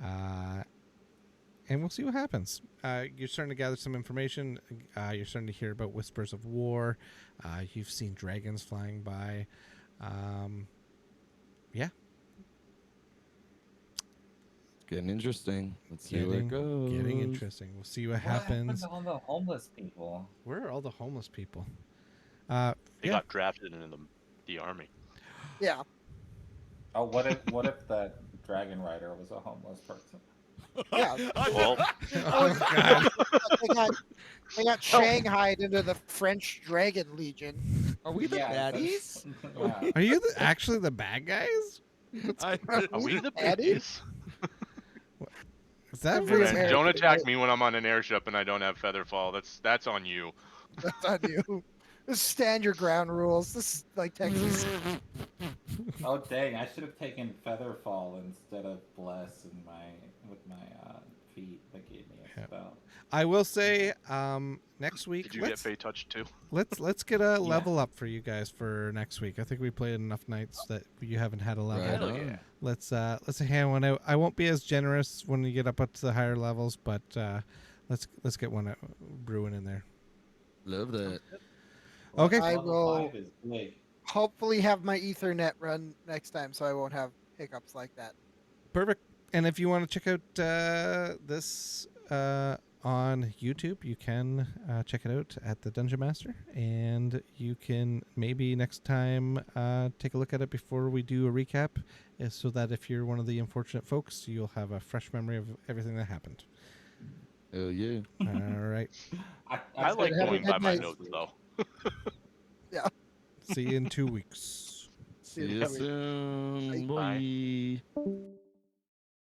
Speaker 1: And we'll see what happens. You're starting to gather some information. You're starting to hear about whispers of war. You've seen dragons flying by. Yeah.
Speaker 4: Getting interesting. Let's see where it goes.
Speaker 1: Getting interesting. We'll see what
Speaker 3: happened
Speaker 1: happens.
Speaker 3: to all the homeless people?
Speaker 1: Where are all the homeless people?
Speaker 2: they
Speaker 1: Yeah.
Speaker 2: got drafted into the army.
Speaker 5: Yeah.
Speaker 3: Oh, what if that dragon rider was a homeless person?
Speaker 5: Yeah.
Speaker 2: Well,
Speaker 1: Oh, God.
Speaker 5: They got shanghaied into the French Dragon Legion.
Speaker 4: Are we the
Speaker 3: Yeah,
Speaker 4: baddies?
Speaker 3: Yeah.
Speaker 1: Are you actually the bad guys?
Speaker 2: are we the
Speaker 5: Eddie?
Speaker 2: baddies?
Speaker 1: Is that
Speaker 5: Every
Speaker 1: really-
Speaker 2: Man,
Speaker 5: American
Speaker 2: don't attack
Speaker 5: right?
Speaker 2: me when I'm on an airship and I don't have Featherfall. That's on you.
Speaker 5: That's on you. This is stand your ground rules. This is like Texas.
Speaker 3: Oh dang! I should have taken Featherfall instead of Bless with my feet that gave me a
Speaker 1: Yeah.
Speaker 3: spell.
Speaker 1: I will say next week
Speaker 2: Did you get
Speaker 1: let's
Speaker 2: Fey Touch too?
Speaker 1: let's get a level up for you guys for next week. I think we played enough nights that you haven't had a level.
Speaker 4: Right
Speaker 2: Hell
Speaker 4: on.
Speaker 2: yeah.
Speaker 1: Let's hand one out. I won't be as generous when you get up to the higher levels, but let's get one brewing in there.
Speaker 4: Love that.
Speaker 1: Okay.
Speaker 5: I
Speaker 3: Level
Speaker 5: will
Speaker 3: 5 is big.
Speaker 5: hopefully have my Ethernet run next time, so I won't have hiccups like that.
Speaker 1: Perfect. And if you want to check out this on YouTube, you can check it out at the Dungeon Master, and you can maybe next time take a look at it before we do a recap, so that if you're one of the unfortunate folks, you'll have a fresh memory of everything that happened.
Speaker 4: Hell yeah.
Speaker 1: All right.
Speaker 2: I like
Speaker 5: have a
Speaker 2: going by
Speaker 5: good
Speaker 2: my
Speaker 5: night.
Speaker 2: notes though.
Speaker 1: See you in 2 weeks.
Speaker 4: See you soon.
Speaker 2: Bye.
Speaker 4: Bye.